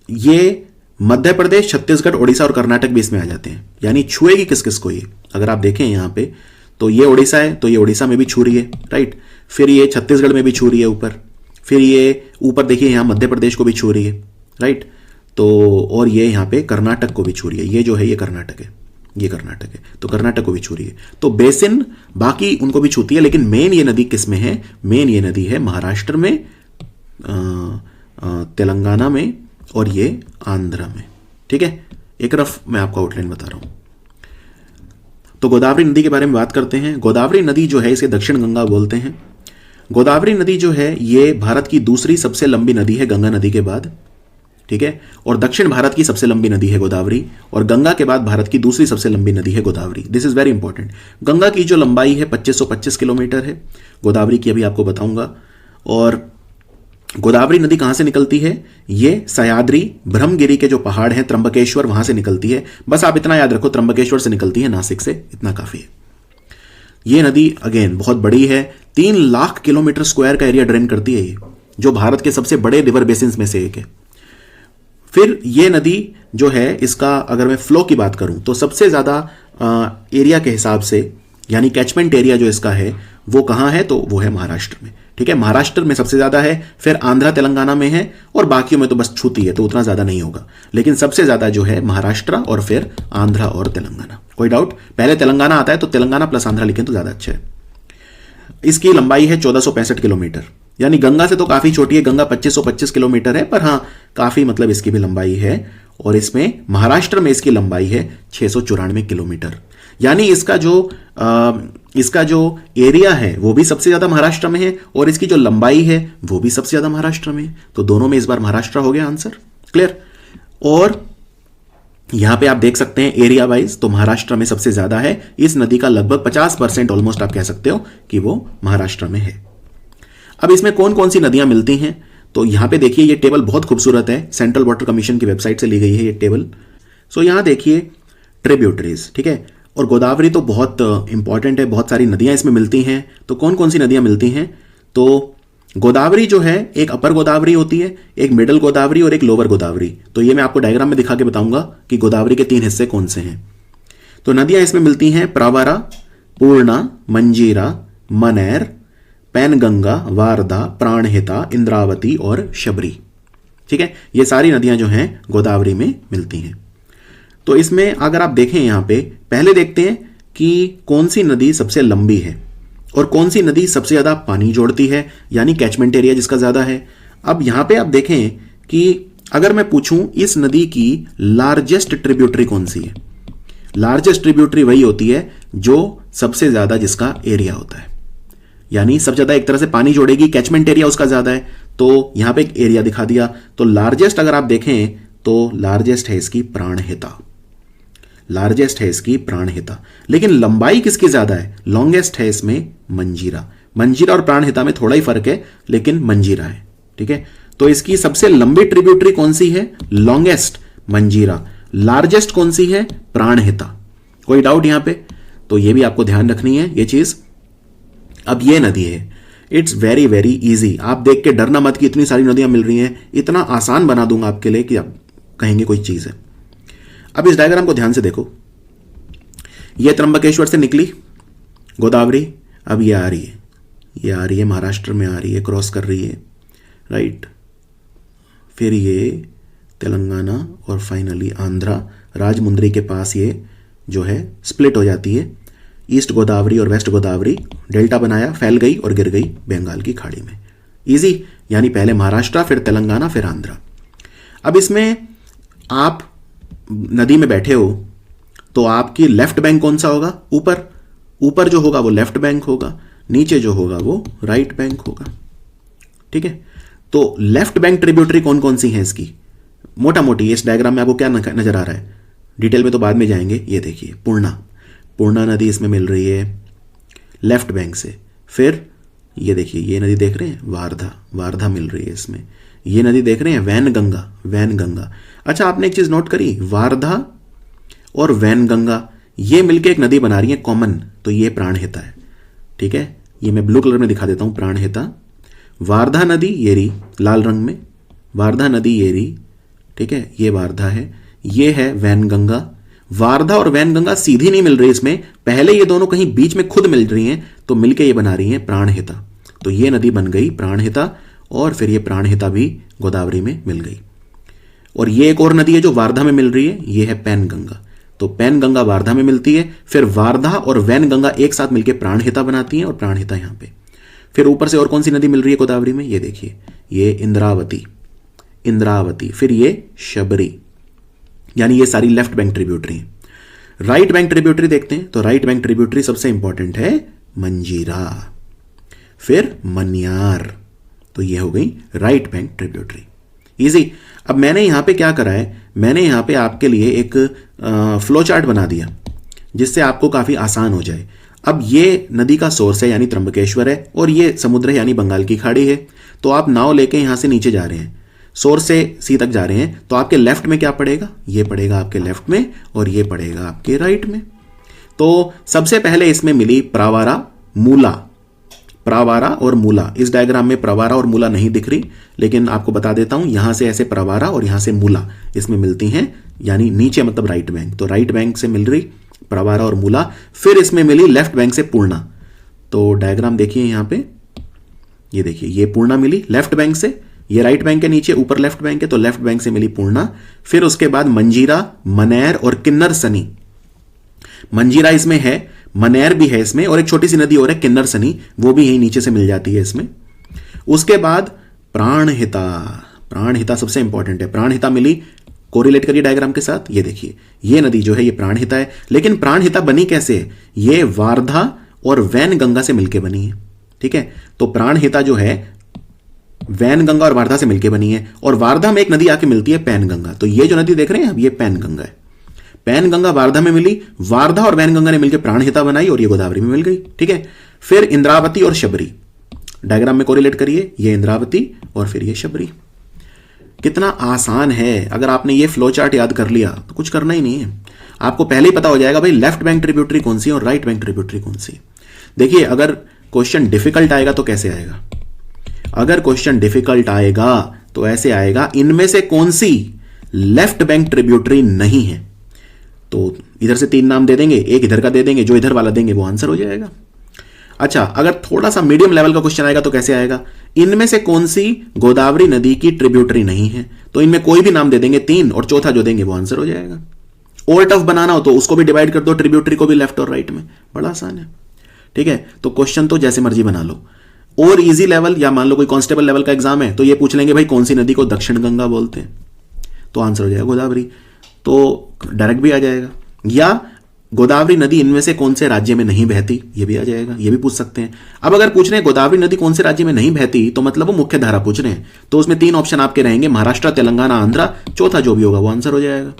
ये मध्य प्रदेश, छत्तीसगढ़, ओडिशा और कर्नाटक भी इसमें आ जाते हैं। यानी छुएगी किस किस को ये? अगर आप देखें यहां पे, तो ये ओडिशा है, तो ये ओडिशा में भी छू रही है, राइट। फिर ये छत्तीसगढ़ में भी छू रही है ऊपर, फिर ये ऊपर देखिए यहां मध्य प्रदेश को भी छू रही है, राइट। तो और ये यहां पे कर्नाटक को भी छू रही है। ये जो है ये कर्नाटक है, ये कर्नाटक है, तो कर्नाटक को भी छू रही है। तो बेसिन बाकी उनको भी छूती है, लेकिन मेन ये नदी किस में है? मेन ये नदी है महाराष्ट्र में, तेलंगाना में, और ये आंध्र में, ठीक है। एक रफ मैं आपको आउटलाइन बता रहा हूं। तो गोदावरी नदी के बारे में बात करते हैं। गोदावरी नदी जो है इसे दक्षिण गंगा बोलते हैं। गोदावरी नदी जो है ये भारत की दूसरी सबसे लंबी नदी है गंगा नदी के बाद, ठीक है। और दक्षिण भारत की सबसे लंबी नदी है गोदावरी, और गंगा के बाद भारत की दूसरी सबसे लंबी नदी है Godavari. This is very important. Ganga की जो लंबाई है 2525 किलोमीटर है, गोदावरी की अभी आपको बताऊंगा। और गोदावरी नदी कहां से निकलती है? ये सह्याद्री ब्रह्मगिरी के जो पहाड़ हैं, त्र्यंबकेश्वर, वहां से निकलती है। बस आप इतना याद रखो, त्र्यंबकेश्वर से निकलती है, नासिक से, इतना काफी है। ये नदी अगेन बहुत बड़ी है, 3 लाख किलोमीटर स्क्वायर का एरिया ड्रेन करती है ये, जो भारत के सबसे बड़े रिवर बेसिन में से एक है। फिर ये नदी जो है, इसका अगर मैं फ्लो की बात करूं तो सबसे ज्यादा एरिया के हिसाब से, यानी कैचमेंट एरिया जो इसका है वो कहां है? तो वो है महाराष्ट्र में, ठीक है। महाराष्ट्र में सबसे ज्यादा है, फिर आंध्रा तेलंगाना में है, और बाकियों में तो बस छूती है, तो उतना ज्यादा नहीं होगा। लेकिन सबसे ज्यादा जो है महाराष्ट्र, और फिर आंध्रा और तेलंगाना। कोई डाउट? पहले तेलंगाना आता है, तो तेलंगाना प्लस आंध्रा लिखें तो ज्यादा अच्छा है। इसकी लंबाई है 1465 किलोमीटर, यानी गंगा से तो काफी छोटी है। गंगा 2525 किलोमीटर है, पर हाँ काफी मतलब इसकी भी लंबाई है। और इसमें महाराष्ट्र में इसकी लंबाई है 694 किलोमीटर, यानी इसका जो एरिया है वो भी सबसे ज्यादा महाराष्ट्र में है, और इसकी जो लंबाई है वो भी सबसे ज्यादा महाराष्ट्र में है। तो दोनों में इस बार महाराष्ट्र हो गया आंसर, क्लियर। और यहां पे आप देख सकते हैं एरिया वाइज, तो महाराष्ट्र में सबसे ज्यादा है। इस नदी का लगभग 50% ऑलमोस्ट आप कह सकते हो कि वो महाराष्ट्र में है। अब इसमें कौन कौन सी नदियां मिलती हैं? तो यहां पे देखिए, ये टेबल बहुत खूबसूरत है, सेंट्रल वाटर कमीशन की वेबसाइट से ली गई है ये टेबल। सो यहां देखिए ट्रिब्यूटरीज, ठीक है। और गोदावरी तो बहुत इंपॉर्टेंट है, बहुत सारी नदियां इसमें मिलती हैं। तो कौन कौन सी नदियां मिलती हैं? तो गोदावरी जो है, एक अपर गोदावरी होती है, एक मिडल गोदावरी और एक लोअर गोदावरी। तो ये मैं आपको डायग्राम में दिखा के बताऊंगा कि गोदावरी के 3 हिस्से कौन से हैं। तो नदियां इसमें मिलती हैं प्रवरा, पूर्णा, मंजीरा, मनेर, पैनगंगा, वारदा, प्राणहिता, इंद्रावती और शबरी, ठीक है। ये सारी नदियां जो हैं गोदावरी में मिलती हैं। तो इसमें अगर आप देखें, यहां पे पहले देखते हैं कि कौन सी नदी सबसे लंबी है और कौन सी नदी सबसे ज्यादा पानी जोड़ती है, यानी कैचमेंट एरिया जिसका ज्यादा है। अब यहां पे आप देखें कि अगर मैं पूछूं इस नदी की लार्जेस्ट ट्रिब्यूटरी कौन सी है, लार्जेस्ट ट्रिब्यूटरी वही होती है जो सबसे ज्यादा जिसका एरिया होता है, यानी सबसे ज्यादा एक तरह से पानी जोड़ेगी, कैचमेंट एरिया उसका ज्यादा है। तो यहां पे एक एरिया दिखा दिया। तो लार्जेस्ट अगर आप देखें तो लार्जेस्ट है इसकी प्राणहिता, लार्जेस्ट है इसकी प्राणहिता। लेकिन लंबाई किसकी ज्यादा है? लॉन्गेस्ट है इसमें मंजीरा। मंजीरा और प्राणहिता में थोड़ा ही फर्क है, लेकिन मंजीरा है। ठीक है, तो इसकी सबसे लंबी ट्रिब्यूटरी कौन सी है? लॉन्गेस्ट मंजीरा। लार्जेस्ट कौन सी है? प्राणहिता। कोई डाउट यहां पे? तो ये भी आपको ध्यान रखनी है ये चीज। अब ये नदी है, इट्स वेरी वेरी इजी। आप देख के डरना मत कि इतनी सारी नदियां मिल रही हैं, इतना आसान बना दूंगा आपके लिए कि आप कहेंगे कोई चीज है। अब इस डायग्राम को ध्यान से देखो, ये त्र्यंबकेश्वर से निकली गोदावरी, अब ये आ रही है, ये आ रही है महाराष्ट्र में आ रही है, क्रॉस कर रही है, राइट। फिर ये तेलंगाना और फाइनली आंध्रा, राजमुंद्री के पास ये जो है स्प्लिट हो जाती है। ईस्ट गोदावरी और वेस्ट गोदावरी डेल्टा बनाया, फैल गई और गिर गई बंगाल की खाड़ी में। इजी, यानी पहले महाराष्ट्र, फिर तेलंगाना, फिर आंध्रा। अब इसमें आप नदी में बैठे हो तो आपकी लेफ्ट बैंक कौन सा होगा? ऊपर, ऊपर जो होगा वो लेफ्ट बैंक होगा, नीचे जो होगा वो राइट बैंक होगा। ठीक है, तो लेफ्ट बैंक ट्रिब्यूटरी कौन कौन सी हैं इसकी? मोटा मोटी इस डायग्राम में आपको क्या नजर आ रहा है? डिटेल में तो बाद में जाएंगे। ये देखिए पूर्णा, पूर्णा नदी इसमें मिल रही है लेफ्ट बैंक से। फिर ये देखिए ये नदी देख रहे हैं वारधा, वारधा मिल रही है इसमें। ये नदी देख रहे हैं वैनगंगा, वैनगंगा। अच्छा, आपने एक चीज नोट करी, वारधा और वैनगंगा ये मिलकर एक नदी बना रही है कॉमन, तो ये प्राणहिता है। ठीक है, ये मैं ब्लू कलर में दिखा देता हूं, प्राणहिता। वारधा नदी ये रही लाल रंग में, वारधा नदी ये रही। ठीक है, ये वारधा है, ये है वैनगंगा। वारधा और वैनगंगा सीधी नहीं मिल रही इसमें, पहले ये दोनों कहीं बीच में खुद मिल रही हैं, तो मिलके ये बना रही हैं प्राणहिता। तो ये नदी बन गई प्राणहिता, और फिर ये प्राणहिता भी गोदावरी में मिल गई। और ये एक और नदी है जो वारधा में मिल रही है, ये है पैनगंगा। तो पैनगंगा वारधा में मिलती है, फिर वारधा और वैनगंगा एक साथ मिलकर प्राणहिता बनाती हैं, और प्राणहिता यहां पे। फिर ऊपर से और कौन सी नदी मिल रही है गोदावरी में? ये देखिए, ये इंद्रावती, इंद्रावती। फिर ये शबरी, यानी ये सारी लेफ्ट बैंक ट्रिब्यूटरी है। राइट बैंक ट्रिब्यूटरी देखते हैं, तो राइट बैंक ट्रिब्यूटरी सबसे इंपॉर्टेंट है मंजीरा, फिर मन्यार। तो ये हो गई राइट बैंक ट्रिब्यूटरी। इजी। अब मैंने यहां पे क्या करा है, मैंने यहां पे आपके लिए एक फ्लो चार्ट बना दिया जिससे आपको काफी आसान हो जाए। अब ये नदी का सोर्स है यानी त्र्यंबकेश्वर है, और ये समुद्र है यानी बंगाल की खाड़ी है। तो आप नाव लेके यहां से नीचे जा रहे हैं, सोर्स से सी तक जा रहे हैं, तो आपके लेफ्ट में क्या पड़ेगा? ये पड़ेगा आपके लेफ्ट में, और ये पड़ेगा आपके राइट में। तो सबसे पहले इसमें मिली प्रावारा मूला, प्रावारा और मूला। इस डायग्राम में प्रावारा और मूला नहीं दिख रही, लेकिन आपको बता देता हूं, यहां से ऐसे प्रावारा और यहां से मूला इसमें मिलती हैं, यानी नीचे मतलब राइट बैंक। तो राइट बैंक से मिल रही प्रावारा और मूला। फिर इसमें मिली लेफ्ट बैंक से पूर्णा। तो डायग्राम देखिए यहां पे, ये देखिए ये पूर्णा मिली लेफ्ट बैंक से, ये राइट बैंक के नीचे, ऊपर लेफ्ट बैंक है, तो लेफ्ट बैंक से मिली पूर्णा। फिर उसके बाद मंजीरा, मनैर और किन्नर सनी। मंजीरा इसमें है, मनैर भी है इसमें, और एक छोटी सी नदी और है किन्नर सनी, वो भी यही नीचे से मिल जाती है इसमें। उसके बाद प्राणहिता, प्राणहिता सबसे इंपॉर्टेंट है। प्राणहिता मिली, कोरिलेट करिए डायग्राम के साथ। ये देखिए ये नदी जो है ये प्राणहिता है, लेकिन प्राणहिता बनी कैसे है? ये वारधा और वैनगंगा से मिलकर बनी है। ठीक है, तो प्राणहिता जो है वैनगंगा और वारधा से मिलकर बनी है, और वारधा में एक नदी आके मिलती है पैनगंगा। तो ये जो नदी देख रहे हैं अब, ये पैनगंगा है। पैनगंगा वारधा में मिली, वारधा और वैनगंगा ने मिलकर प्राणहिता बनाई, और ये गोदावरी में मिल गई। ठीक है, फिर इंद्रावती और शबरी, डायग्राम में कोरिलेट करिए, ये इंद्रावती और फिर ये शबरी। कितना आसान है, अगर आपने ये फ्लो चार्ट याद कर लिया तो कुछ करना ही नहीं है, आपको पहले ही पता हो जाएगा भाई लेफ्ट बैंक ट्रिब्यूटरी कौन सी है और राइट बैंक ट्रिब्यूटरी कौन सी। देखिए अगर क्वेश्चन डिफिकल्ट आएगा तो कैसे आएगा? अगर क्वेश्चन डिफिकल्ट आएगा तो ऐसे आएगा, इनमें से कौन सी लेफ्ट बैंक ट्रिब्यूटरी नहीं है? तो इधर से 3 नाम दे देंगे, एक इधर का दे देंगे, जो इधर वाला देंगे वो आंसर हो जाएगा। अच्छा, अगर थोड़ा सा मीडियम लेवल का क्वेश्चन आएगा तो कैसे आएगा? इनमें से कौन सी गोदावरी नदी की ट्रिब्यूटरी नहीं है? तो इनमें कोई भी नाम दे देंगे 3, और चौथा जो देंगे वो आंसर हो जाएगा। और टफ बनाना हो तो उसको भी डिवाइड कर दो, ट्रिब्यूटरी को भी लेफ्ट और राइट में, बड़ा आसान है। ठीक है, तो क्वेश्चन तो जैसे मर्जी बना लो। और इजी लेवल, या मान लो कोई कांस्टेबल लेवल का एग्जाम है तो ये पूछ लेंगे भाई कौन सी नदी को दक्षिण गंगा बोलते हैं, तो आंसर हो जाएगा गोदावरी, तो डायरेक्ट भी आ जाएगा। या गोदावरी नदी इनमें से कौन से राज्य में नहीं बहती, ये भी आ जाएगा, ये भी पूछ सकते हैं। अब अगर पूछ रहे हैं गोदावरी नदी कौन से राज्य में नहीं बहती, तो मतलब वो मुख्य धारा पूछ रहे हैं, तो उसमें 3 ऑप्शन आपके रहेंगे, महाराष्ट्र, तेलंगाना, आंध्रा, चौथा जो भी होगा वो आंसर हो जाएगा।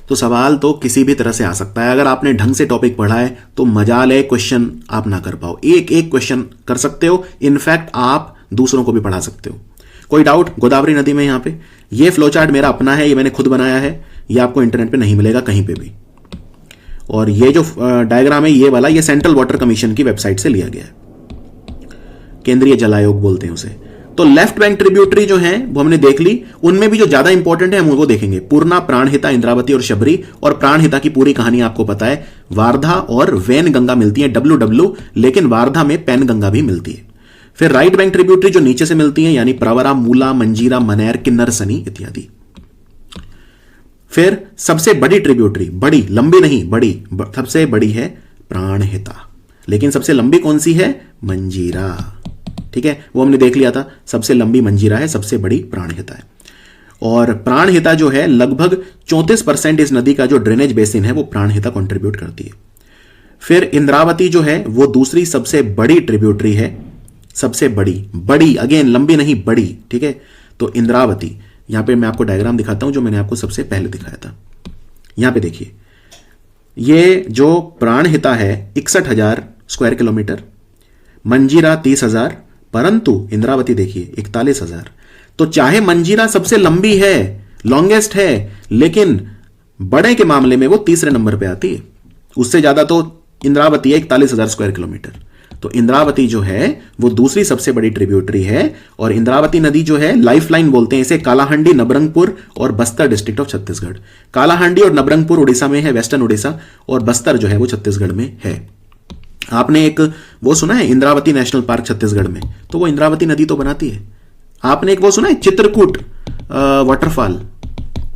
तो सवाल तो किसी भी तरह से आ सकता है। अगर आपने ढंग से टॉपिक पढ़ा है तो मजाल है क्वेश्चन आप ना कर पाओ, एक एक क्वेश्चन कर सकते हो, इनफैक्ट आप दूसरों को भी पढ़ा सकते हो। कोई डाउट गोदावरी नदी में? यहाँ पे ये फ्लो चार्ट मेरा अपना है, ये मैंने खुद बनाया है, ये आपको इंटरनेट पे नहीं मिलेगा कहीं पे भी। और ये जो डायग्राम है ये वाला, ये सेंट्रल वाटर कमीशन की वेबसाइट से लिया गया है, केंद्रीय जल आयोग बोलते हैं उसे। तो लेफ्ट बैंक ट्रिब्यूटरी जो है वो हमने देख ली, उनमें भी जो ज्यादा इंपॉर्टेंट है हम वो देखेंगे, पूर्णा, प्राणहिता, इंद्रावती और शबरी। और प्राणहिता की पूरी कहानी आपको पता है, वारधा और वैन गंगा मिलती है WW, लेकिन वारधा में पैन गंगा भी मिलती है। फिर राइट बैंक ट्रिब्यूटरी जो नीचे से मिलती है, यानी प्रवरा, मूला, मंजीरा, मनैर, किन्नर, सनी इत्यादि। फिर सबसे बड़ी ट्रिब्यूटरी, बड़ी, लंबी नहीं, बड़ी, सबसे बड़ी है प्राणहिता, लेकिन सबसे लंबी कौन सी है? मंजीरा। ठीक है, वो हमने देख लिया था, सबसे लंबी मंजीरा है, सबसे बड़ी प्राणहिता है। और प्राणहिता जो है लगभग 34% इस नदी का जो ड्रेनेज बेसिन है वो प्राणहिता कंट्रीब्यूट करती है। फिर इंद्रावती जो है वो दूसरी सबसे बड़ी ट्रिब्यूटरी है, सबसे बड़ी, बड़ी अगेन, लंबी नहीं, बड़ी। ठीक है, तो इंद्रावती, यहां पे मैं आपको डायग्राम दिखाता हूं जो मैंने आपको सबसे पहले दिखाया था। यहां पे देखिए, ये जो प्राणहिता है 61,000 स्क्वायर किलोमीटर, मंजीरा 30,000, परंतु इंद्रावती देखिए 41,000। तो चाहे मंजीरा सबसे लंबी है, लॉन्गेस्ट है, लेकिन बड़े के मामले में वो तीसरे नंबर पे आती है, उससे ज्यादा तो इंद्रावती है 41,000 स्क्वायर किलोमीटर। तो इंद्रावती जो है वो दूसरी सबसे बड़ी ट्रिब्यूटरी है। और इंद्रावती नदी जो है लाइफलाइन बोलते हैं इसे, कालाहांडी, नबरंगपुर और बस्तर डिस्ट्रिक्ट ऑफ छत्तीसगढ़। कालाहांडी और नबरंगपुर उड़ीसा में है, वेस्टर्न उड़ीसा, और बस्तर जो है वो छत्तीसगढ़ में है। आपने एक वो सुना है इंद्रावती नेशनल पार्क छत्तीसगढ़ में, तो वो इंद्रावती नदी तो बनाती है। आपने एक वो सुना है चित्रकूट वाटरफॉल,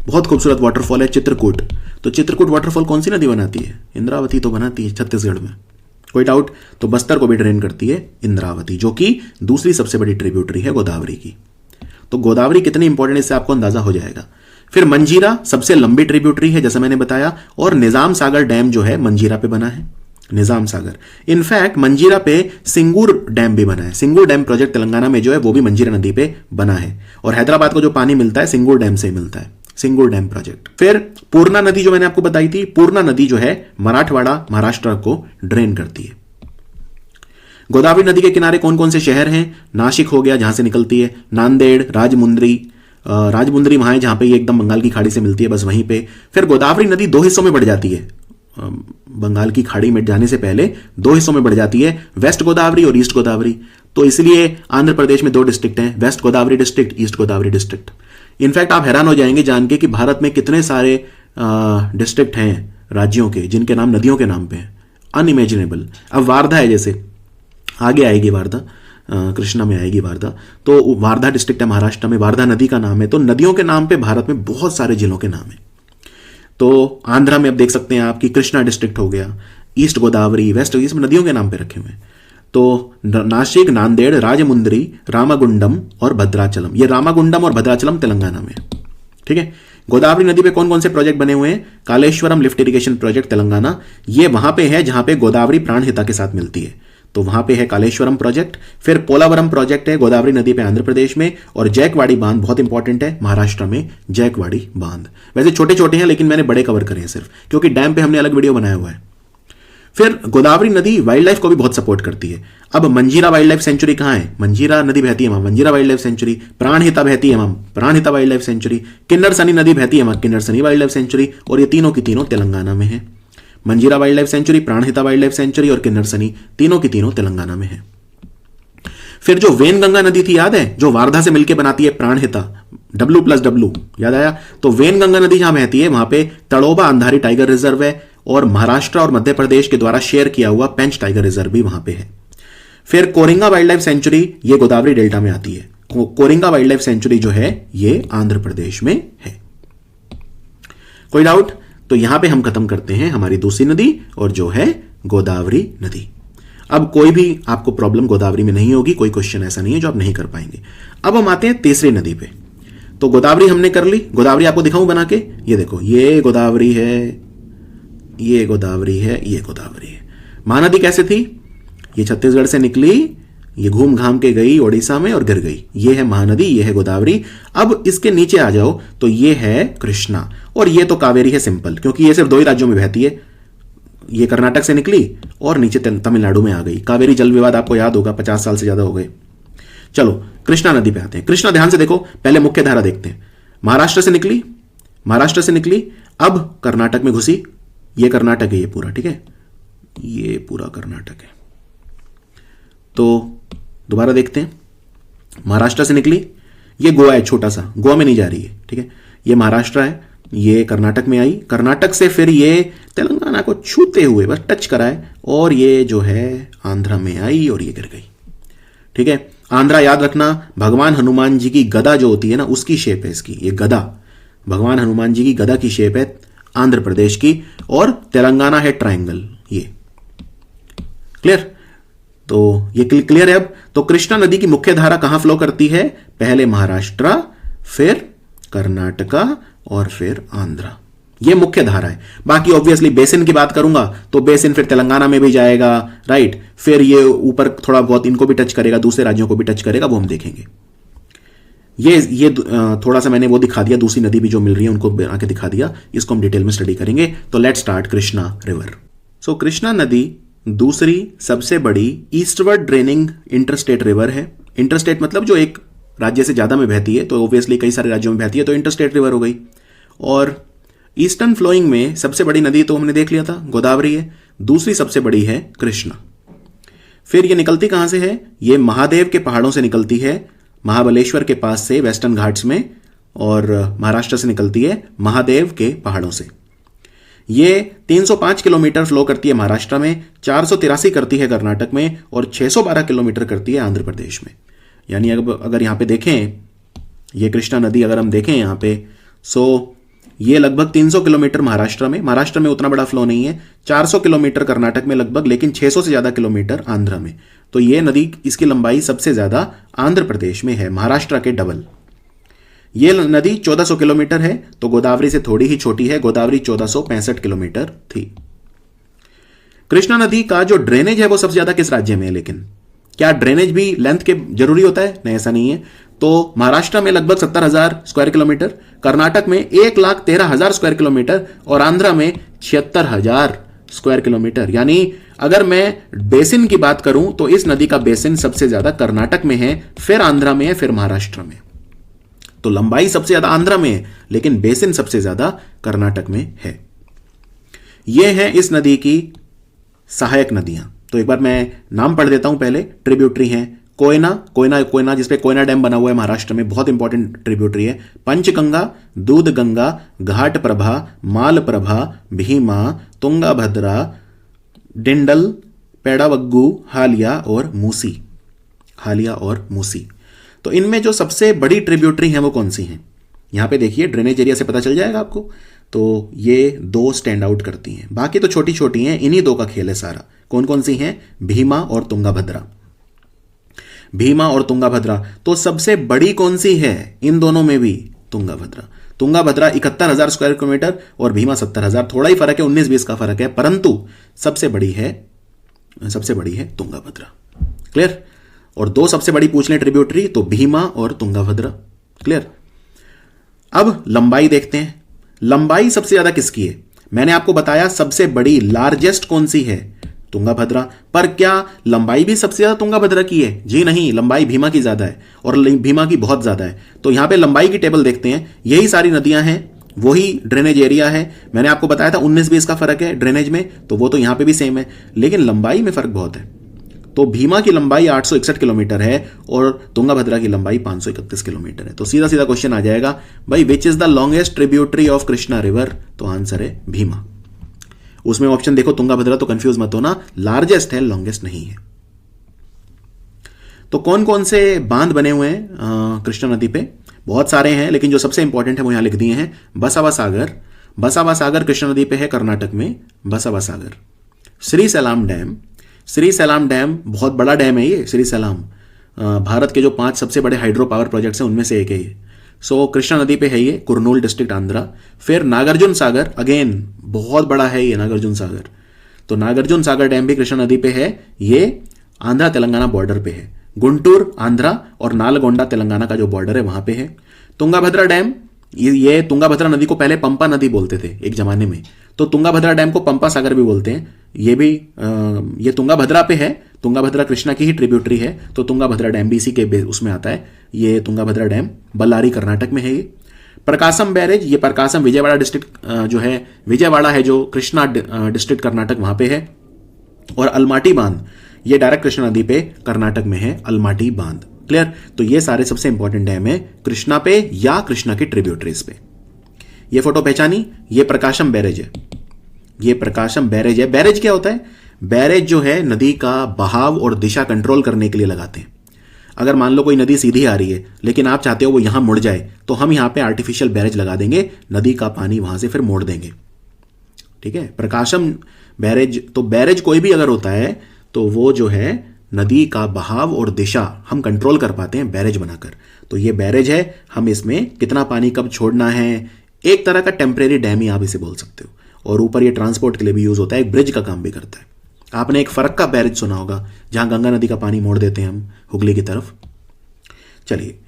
बहुत खूबसूरत वाटरफॉल है चित्रकूट, तो चित्रकूट वाटरफॉल कौन सी नदी बनाती है? इंद्रावती तो बनाती है छत्तीसगढ़ में। कोई डाउट? तो बस्तर को भी ड्रेन करती है इंद्रावती, जो कि दूसरी सबसे बड़ी ट्रिब्यूटरी है गोदावरी की। तो गोदावरी कितनी इंपॉर्टेंट इससे आपको अंदाजा हो जाएगा। फिर मंजीरा सबसे लंबी ट्रिब्यूटरी है जैसा मैंने बताया, और निजाम सागर डैम जो है मंजीरा पे बना है, निजाम सागर। इनफैक्ट मंजीरा पे सिंगूर डैम भी बना है, सिंगूर डैम प्रोजेक्ट तेलंगाना में जो है वो भी मंजीरा नदी पे बना है। और हैदराबाद को जो पानी मिलता है सिंगूर डैम से मिलता है, सिंगूर डैम प्रोजेक्ट। फिर पूर्णा नदी जो मैंने आपको बताई थी, पूर्णा नदी जो है मराठवाड़ा, महाराष्ट्र को ड्रेन करती है। गोदावरी नदी के किनारे कौन कौन से शहर हैं? नासिक हो गया जहां से निकलती है, नांदेड़, राजमुंद्री, राजमुंद्री वहां है जहां पे ये एकदम बंगाल की खाड़ी से मिलती है, बस वहीं पे। फिर गोदावरी नदी 2 हिस्सों में बढ़ जाती है, बंगाल की खाड़ी में जाने से पहले 2 हिस्सों में बढ़ जाती है, वेस्ट गोदावरी और ईस्ट गोदावरी। तो इसलिए आंध्र प्रदेश में 2 डिस्ट्रिक्ट हैं, west Godavari district, east Godavari district. In fact आप हैरान हो जाएंगे जान के कि भारत में कितने सारे डिस्ट्रिक्ट हैं राज्यों के जिनके नाम नदियों के नाम पे हैं, अनइमेजिनेबल। अब वारधा है, जैसे आगे आएगी वारधा, कृष्णा में आएगी वारधा, तो वारधा डिस्ट्रिक्ट है महाराष्ट्र में, वारधा नदी का नाम है। तो नदियों के नाम पे भारत में बहुत सारे जिलों के नाम है। तो आंध्रा में अब देख सकते हैं आपकी कृष्णा डिस्ट्रिक्ट हो गया, ईस्ट गोदावरी, वेस्ट, इसमें नदियों के नाम पे रखे हुए हैं। तो नासिक, नांदेड़, राजमुंद्री, रामागुंडम और भद्राचलम, ये रामागुंडम और भद्राचलम तेलंगाना में। ठीक है, गोदावरी नदी पे कौन कौन से प्रोजेक्ट बने हुए हैं? Kaleshwaram lift irrigation project Telangana, ये वहां पे है जहां पे गोदावरी प्राणहिता के साथ मिलती है, तो वहां पे है कालेश्वरम प्रोजेक्ट। फिर पोलावरम प्रोजेक्ट है गोदावरी नदी पे आंध्र प्रदेश में, और जैकवाड़ी बांध बहुत इंपॉर्टेंट है महाराष्ट्र में, जैकवाड़ी बांध। वैसे छोटे छोटे हैं लेकिन मैंने बड़े कवर करे हैं सिर्फ, क्योंकि डैम पे हमने अलग वीडियो बनाया हुआ है। फिर गोदावरी नदी वाइल्ड लाइफ को भी बहुत सपोर्ट करती है। अब मंजीरा वाइल्ड लाइफ सेंचुरी कहां है? मंजीरा नदी बहती है वहां, मंजीरा वाइल्ड लाइफ सेंचुरी। प्राणहिता बहती है वहां, Pranhita wild life sanctuary. Kinnerasani नदी बहती है वहां, Kinnerasani wild life sanctuary. और ये तीनों की तीनों तेलंगाना में है, Manjira wild life sanctuary, Pranhita wild life sanctuary और किन्नर सनी, तीनों की तीनों तेलंगाना में है। फिर जो वेनगंगा नदी थी याद है, जो वारधा से मिलकर बनाती है प्राणहिता, W+W याद आया? तो वेनगंगा नदी जहां बहती है वहां पे तड़ोबा अंधारी टाइगर रिजर्व है, और महाराष्ट्र और मध्य प्रदेश के द्वारा शेयर किया हुआ पेंच टाइगर रिजर्व भी वहां पे है। फिर कोरिंगा वाइल्ड लाइफ सेंचुरी, ये गोदावरी डेल्टा में आती है। कोरिंगा वाइल्ड लाइफ सेंचुरी जो है ये आंध्र प्रदेश में है। कोई डाउट? तो यहां पे हम खत्म करते हैं हमारी दूसरी नदी, और जो है गोदावरी नदी। अब कोई भी आपको प्रॉब्लम गोदावरी में नहीं होगी, कोई क्वेश्चन ऐसा नहीं है जो आप नहीं कर पाएंगे। अब हम आते हैं तीसरी नदी पे। तो गोदावरी हमने कर ली, गोदावरी आपको दिखाऊं बना के, ये देखो, ये गोदावरी है, ये गोदावरी है, ये गोदावरी है। महानदी कैसे थी? ये छत्तीसगढ़ से निकली, ये घूम घाम के गई ओडिशा में और गिर गई। ये है महानदी, ये है गोदावरी। अब इसके नीचे आ जाओ तो ये है कृष्णा, और ये तो कावेरी है सिंपल, क्योंकि ये सिर्फ दो ही राज्यों में बहती है। ये कर्नाटक से निकली और नीचे तमिलनाडु में आ गई। कावेरी जल विवाद आपको याद होगा, 50 साल से ज्यादा हो गए। चलो कृष्णा नदी पे आते हैं। कृष्णा ध्यान से देखो, पहले मुख्य धारा देखते हैं। महाराष्ट्र से निकली, महाराष्ट्र से निकली, अब कर्नाटक में घुसी। ये कर्नाटक है, ये पूरा, ठीक है, ये पूरा कर्नाटक है। तो दोबारा देखते हैं, महाराष्ट्र से निकली, ये गोवा है छोटा सा, गोवा में नहीं जा रही है, ठीक है। ये महाराष्ट्र है, ये कर्नाटक में आई, कर्नाटक से फिर ये तेलंगाना को छूते हुए बस टच कराए और ये जो है आंध्रा में आई और ये गिर गई, ठीक है। आंध्रा याद रखना, भगवान हनुमान जी की गदा जो होती है ना, उसकी शेप है इसकी, ये गदा भगवान हनुमान जी की गदा की शेप है आंध्र प्रदेश की, और तेलंगाना है ट्रायंगल। ये क्लियर? तो ये क्लियर है अब। तो कृष्णा नदी की मुख्य धारा कहां फ्लो करती है? पहले महाराष्ट्र, फिर कर्नाटका और फिर आंध्रा। ये मुख्य धारा है। बाकी ऑब्वियसली बेसिन की बात करूंगा तो बेसिन फिर तेलंगाना में भी जाएगा, राइट। फिर ये ऊपर थोड़ा बहुत इनको भी टच करेगा, दूसरे राज्यों को भी टच करेगा, वो हम देखेंगे। ये थोड़ा सा मैंने वो दिखा दिया, दूसरी नदी भी जो मिल रही है उनको आके दिखा दिया। इसको हम डिटेल में स्टडी करेंगे। तो लेट्स स्टार्ट कृष्णा रिवर। सो कृष्णा नदी दूसरी सबसे बड़ी ईस्टवर्ड ड्रेनिंग इंटरस्टेट रिवर है। इंटरस्टेट मतलब जो एक राज्य से ज्यादा में बहती है, तो ऑब्वियसली कई सारे राज्यों में बहती है, तो इंटरस्टेट रिवर हो गई। और ईस्टर्न फ्लोइंग में सबसे बड़ी नदी तो हमने देख लिया था, गोदावरी है। दूसरी सबसे बड़ी है कृष्णा। फिर ये निकलती कहां से है? ये महादेव के पहाड़ों से निकलती है, महाबलेश्वर के पास से वेस्टर्न घाट्स में, और महाराष्ट्र से निकलती है महादेव के पहाड़ों से। ये 305 किलोमीटर फ्लो करती है महाराष्ट्र में, 483 करती है कर्नाटक में, और 612 किलोमीटर करती है आंध्र प्रदेश में। यानी अगर यहां पे देखें, ये कृष्णा नदी अगर हम देखें यहां पे, सो ये लगभग 300 किलोमीटर महाराष्ट्र में उतना बड़ा फ्लो नहीं है, 400 किलोमीटर कर्नाटक में लगभग, लेकिन 600 से ज्यादा किलोमीटर आंध्र में। तो ये नदी, इसकी लंबाई सबसे ज्यादा आंध्र प्रदेश में है, महाराष्ट्र के डबल। ये नदी 1400 किलोमीटर है, तो गोदावरी से थोड़ी ही छोटी है। गोदावरी 1465 किलोमीटर थी। कृष्णा नदी का जो ड्रेनेज है वो सबसे ज्यादा किस राज्य में है? लेकिन क्या ड्रेनेज भी लेंथ के जरूरी होता है? नहीं, ऐसा नहीं है। तो महाराष्ट्र में लगभग 70,000 स्क्वायर किलोमीटर, कर्नाटक में 1,13,000 स्क्वायर किलोमीटर, और आंध्रा में 76,000 स्क्वायर किलोमीटर। यानी अगर मैं बेसिन की बात करूं तो इस नदी का बेसिन सबसे ज्यादा कर्नाटक में है, फिर आंध्रा में है, फिर महाराष्ट्र में। तो लंबाई सबसे ज्यादा आंध्रा में है, लेकिन बेसिन सबसे ज्यादा कर्नाटक में है। यह है इस नदी की सहायक नदियां। तो एक बार मैं नाम पढ़ देता हूं पहले। ट्रिब्यूटरी हैं कोयना जिसपे कोयना डैम बना हुआ है महाराष्ट्र में, बहुत इंपॉर्टेंट ट्रिब्यूटरी है। पंचगंगा, दूध गंगा, घाट प्रभा, माल प्रभा, भीमा, तुंगाभद्रा, डिंडल, पेड़ावग्गू, हालिया और मूसी। तो इनमें जो सबसे बड़ी ट्रिब्यूटरी हैं वो कौन सी हैं? यहां पे देखिए, ड्रेनेज एरिया से पता चल जाएगा आपको। तो ये दो स्टैंड आउट करती हैं, बाकी तो छोटी छोटी हैं। इन्हीं दो का खेल है सारा। कौन कौन सी हैं? भीमा और तुंगाभद्रा। भीमा और तुंगाभद्रा। तो सबसे बड़ी कौन सी है इन दोनों में भी? तुंगाभद्रा 71,000 स्क्वायर किलोमीटर और भीमा 70,000। थोड़ा ही फर्क है, 19-20 का फर्क है, परंतु सबसे बड़ी है तुंगाभद्रा। क्लियर? और दो सबसे बड़ी पूछ लें ट्रिब्यूटरी तो भीमा और तुंगाभद्रा। क्लियर? अब लंबाई देखते हैं। लंबाई सबसे ज्यादा किसकी है? मैंने आपको बताया सबसे बड़ी, लार्जेस्ट कौन सी है? तुंगाभद्रा। पर क्या लंबाई भी सबसे ज्यादा तुंगाभद्रा की है? जी नहीं, लंबाई भीमा की ज्यादा है, और भीमा की बहुत ज्यादा है। तो यहां पे लंबाई की टेबल देखते हैं। यही सारी नदियां हैं, वही ड्रेनेज एरिया है। मैंने आपको बताया था 19-20 का फर्क है ड्रेनेज में, तो वो तो यहां पे भी सेम है, लेकिन लंबाई में फर्क बहुत है। तो भीमा की लंबाई 861 किलोमीटर है और तुंगाभद्रा की लंबाई 531 किलोमीटर है। तो सीधा सीधा क्वेश्चन आ जाएगा भाई, which is the longest tributary of Krishna river? तो आंसर है भीमा। उसमें ऑप्शन देखो तुंगाभद्रा, तो कंफ्यूज मत होना, लार्जेस्ट है, लॉन्गेस्ट नहीं है। तो कौन कौन से बांध बने हुए हैं कृष्णा नदी पे? बहुत सारे हैं, लेकिन जो सबसे इंपॉर्टेंट है वो यहां लिख दिए हैं। बसावा सागर कृष्णा नदी पे है, कर्नाटक में बसावा सागर। श्री सैलाम डैम बहुत बड़ा डैम है ये। श्री सैलाम भारत के जो 5 सबसे बड़े हाइड्रो पावर प्रोजेक्ट्स हैं उनमें से एक है ये। सो कृष्णा नदी पे है ये, कुरनूल डिस्ट्रिक्ट आंध्रा। फिर नागार्जुन सागर, अगेन बहुत बड़ा है ये नागार्जुन सागर, तो नागार्जुन सागर डैम भी कृष्णा नदी पे है, ये आंध्रा तेलंगाना बॉर्डर पे है। गुंटूर आंध्रा और नालगोंडा तेलंगाना का जो बॉर्डर है वहां पे है। तुंगाभद्रा डैम, ये तुंगाभद्रा नदी को पहले पंपा नदी बोलते थे एक जमाने में, तो तुंगाभद्रा डैम को पंपा सागर भी बोलते हैं। ये भी ये तुंगाभद्रा पे है, तुंगाभद्रा कृष्णा की ही ट्रिब्यूटरी है, तो तुंगाभद्रा डैम भी इसी के उसमें आता है। ये तुंगाभद्रा डैम बल्लारी कर्नाटक में है। ये प्रकाशम बैरेज, ये प्रकाशम विजयवाड़ा डिस्ट्रिक्ट जो है, विजयवाड़ा है जो कृष्णा डिस्ट्रिक्ट कर्नाटक वहां पे है। और अलमाटी बांध, ये डायरेक्ट कृष्णा नदी पे कर्नाटक में है, अलमाटी बांध। क्लियर? तो ये सारे सबसे इंपॉर्टेंट डैम है कृष्णा पे या कृष्णा की ट्रिब्यूटरीज पे। ये फोटो पहचानी, ये प्रकाशम बैरेज है, ये प्रकाशम बैरेज है। बैरेज क्या होता है? बैरेज जो है नदी का बहाव और दिशा कंट्रोल करने के लिए लगाते हैं। अगर मान लो कोई नदी सीधी आ रही है लेकिन आप चाहते हो वो यहां मुड़ जाए, तो हम यहां पे आर्टिफिशियल बैरेज लगा देंगे, नदी का पानी वहां से फिर मोड़ देंगे। ठीक है? प्रकाशम बैरेज, तो बैरेज कोई भी अगर होता है तो वो जो है नदी का बहाव और दिशा हम कंट्रोल कर पाते हैं बैरेज बनाकर। तो ये बैरेज है, हम इसमें कितना पानी कब छोड़ना है, एक तरह का टेम्परेरी डैम ही आप इसे बोल सकते हो। और ऊपर ये ट्रांसपोर्ट के लिए भी यूज होता है, एक ब्रिज का काम भी करता है। आपने एक फरक्का बैरेज सुना होगा जहां गंगा नदी का पानी मोड़ देते हैं हम हुगली की तरफ। चलिए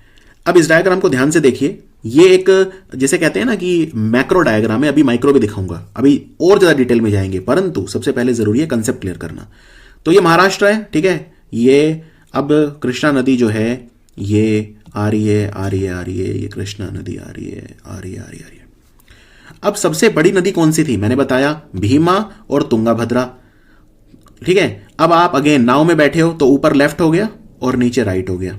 अब इस डायग्राम को ध्यान से देखिए, ये एक जैसे कहते हैं ना कि मैक्रो डायग्राम है, अभी माइक्रो भी दिखाऊंगा, अभी और ज्यादा डिटेल में जाएंगे, परंतु सबसे पहले जरूरी है कंसेप्ट क्लियर करना। तो ये महाराष्ट्र है, ठीक है? ये अब कृष्णा नदी जो है ये आ रही है, आ रही है, आ रही है, ये कृष्णा नदी आ रही है, आ रही है, आ रही है, आ रही है। अब सबसे बड़ी नदी कौन सी थी? मैंने बताया भीमा और तुंगाभद्रा। ठीक है? अब आप अगेन नाव में बैठे हो तो ऊपर लेफ्ट हो गया और नीचे राइट हो गया।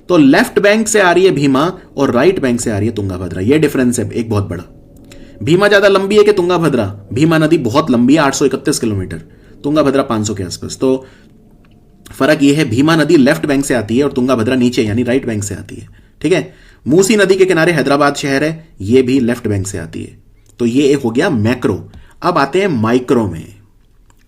तो लेफ्ट बैंक से आ रही है भीमा और राइट बैंक से आ रही है तुंगाभद्रा। ये डिफरेंस है एक बहुत बड़ा। भीमा ज्यादा लंबी है कि तुंगाभद्रा? भीमा नदी बहुत लंबी है, 831 किलोमीटर, तुंगाभद्रा 500 के आसपास। तो फर्क यह है, भीमा नदी लेफ्ट बैंक से आती है और तुंगाभद्रा नीचे यानी राइट बैंक से आती है। ठीक है? मूसी नदी के किनारे हैदराबाद शहर है, यह भी लेफ्ट बैंक से आती है। तो ये एक हो गया मैक्रो। अब आते हैं माइक्रो में,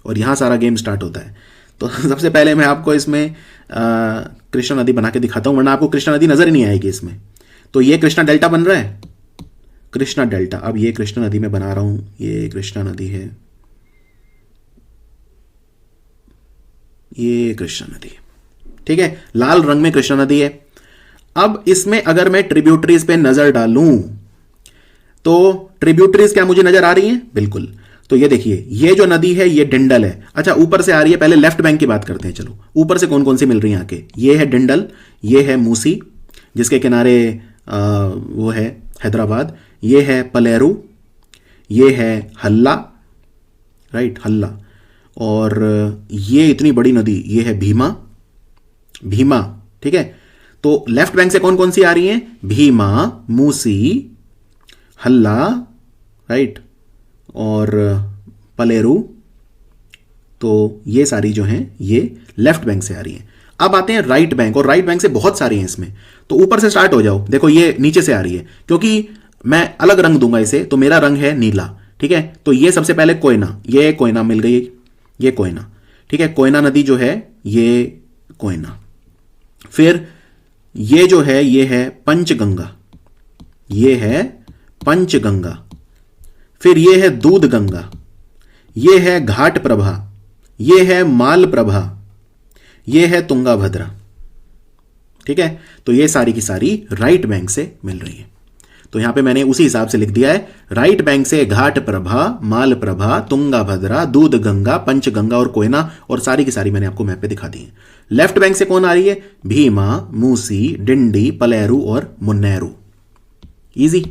और यहां सारा गेम स्टार्ट होता है। तो सबसे पहले मैं आपको इसमें कृष्णा नदी बना के दिखाता हूं, वरना आपको कृष्णा नदी नजर ही नहीं आएगी इसमें। तो ये कृष्णा डेल्टा बन रहा है, कृष्णा डेल्टा। अब ये कृष्णा नदी में बना रहा हूं, ये कृष्णा नदी है, ये कृष्णा नदी है। ठीक है? लाल रंग में कृष्णा नदी है। अब इसमें अगर मैं ट्रिब्यूटरीज पे नजर डालूं तो ट्रिब्यूटरीज क्या मुझे नजर आ रही हैं? बिल्कुल। तो ये देखिए, ये जो नदी है ये डिंडल है। अच्छा, ऊपर से आ रही है, पहले लेफ्ट बैंक की बात करते हैं। चलो ऊपर से कौन कौन सी मिल रही है आके? ये है डिंडल, ये है मूसी जिसके किनारे वो है हैदराबाद, ये है पलेरू, ये है हल्ला, राइट, हल्ला, और ये इतनी बड़ी नदी ये है भीमा, भीमा। ठीक है? तो लेफ्ट बैंक से कौन कौन सी आ रही है? भीमा, मूसी, हल्ला, राइट, और पलेरू। तो ये सारी जो हैं ये लेफ्ट बैंक से आ रही हैं। अब आते हैं राइट बैंक, और राइट बैंक से बहुत सारी हैं इसमें। तो ऊपर से स्टार्ट हो जाओ, देखो ये नीचे से आ रही है, क्योंकि मैं अलग रंग दूंगा इसे, तो मेरा रंग है नीला। ठीक है? तो ये सबसे पहले कोयना, ये कोयना मिल गई, ये कोयना। ठीक है? कोयना नदी जो है ये कोयना। फिर ये जो है ये है पंचगंगा, ये है पंचगंगा। फिर ये है दूध गंगा, ये है घाट प्रभा, ये है माल प्रभा, ये है तुंगाभद्रा। ठीक है? तो ये सारी की सारी राइट बैंक से मिल रही है। तो यहां पे मैंने उसी हिसाब से लिख दिया है, राइट बैंक से घाट प्रभा, माल प्रभा, तुंगाभद्रा, दूध गंगा, पंचगंगा और कोयना, और सारी की सारी मैंने आपको मैप पे दिखा दी है। लेफ्ट बैंक से कौन आ रही है? भीमा, मूसी, डिंडी, पलेरू और मुन्नेरू। इजी।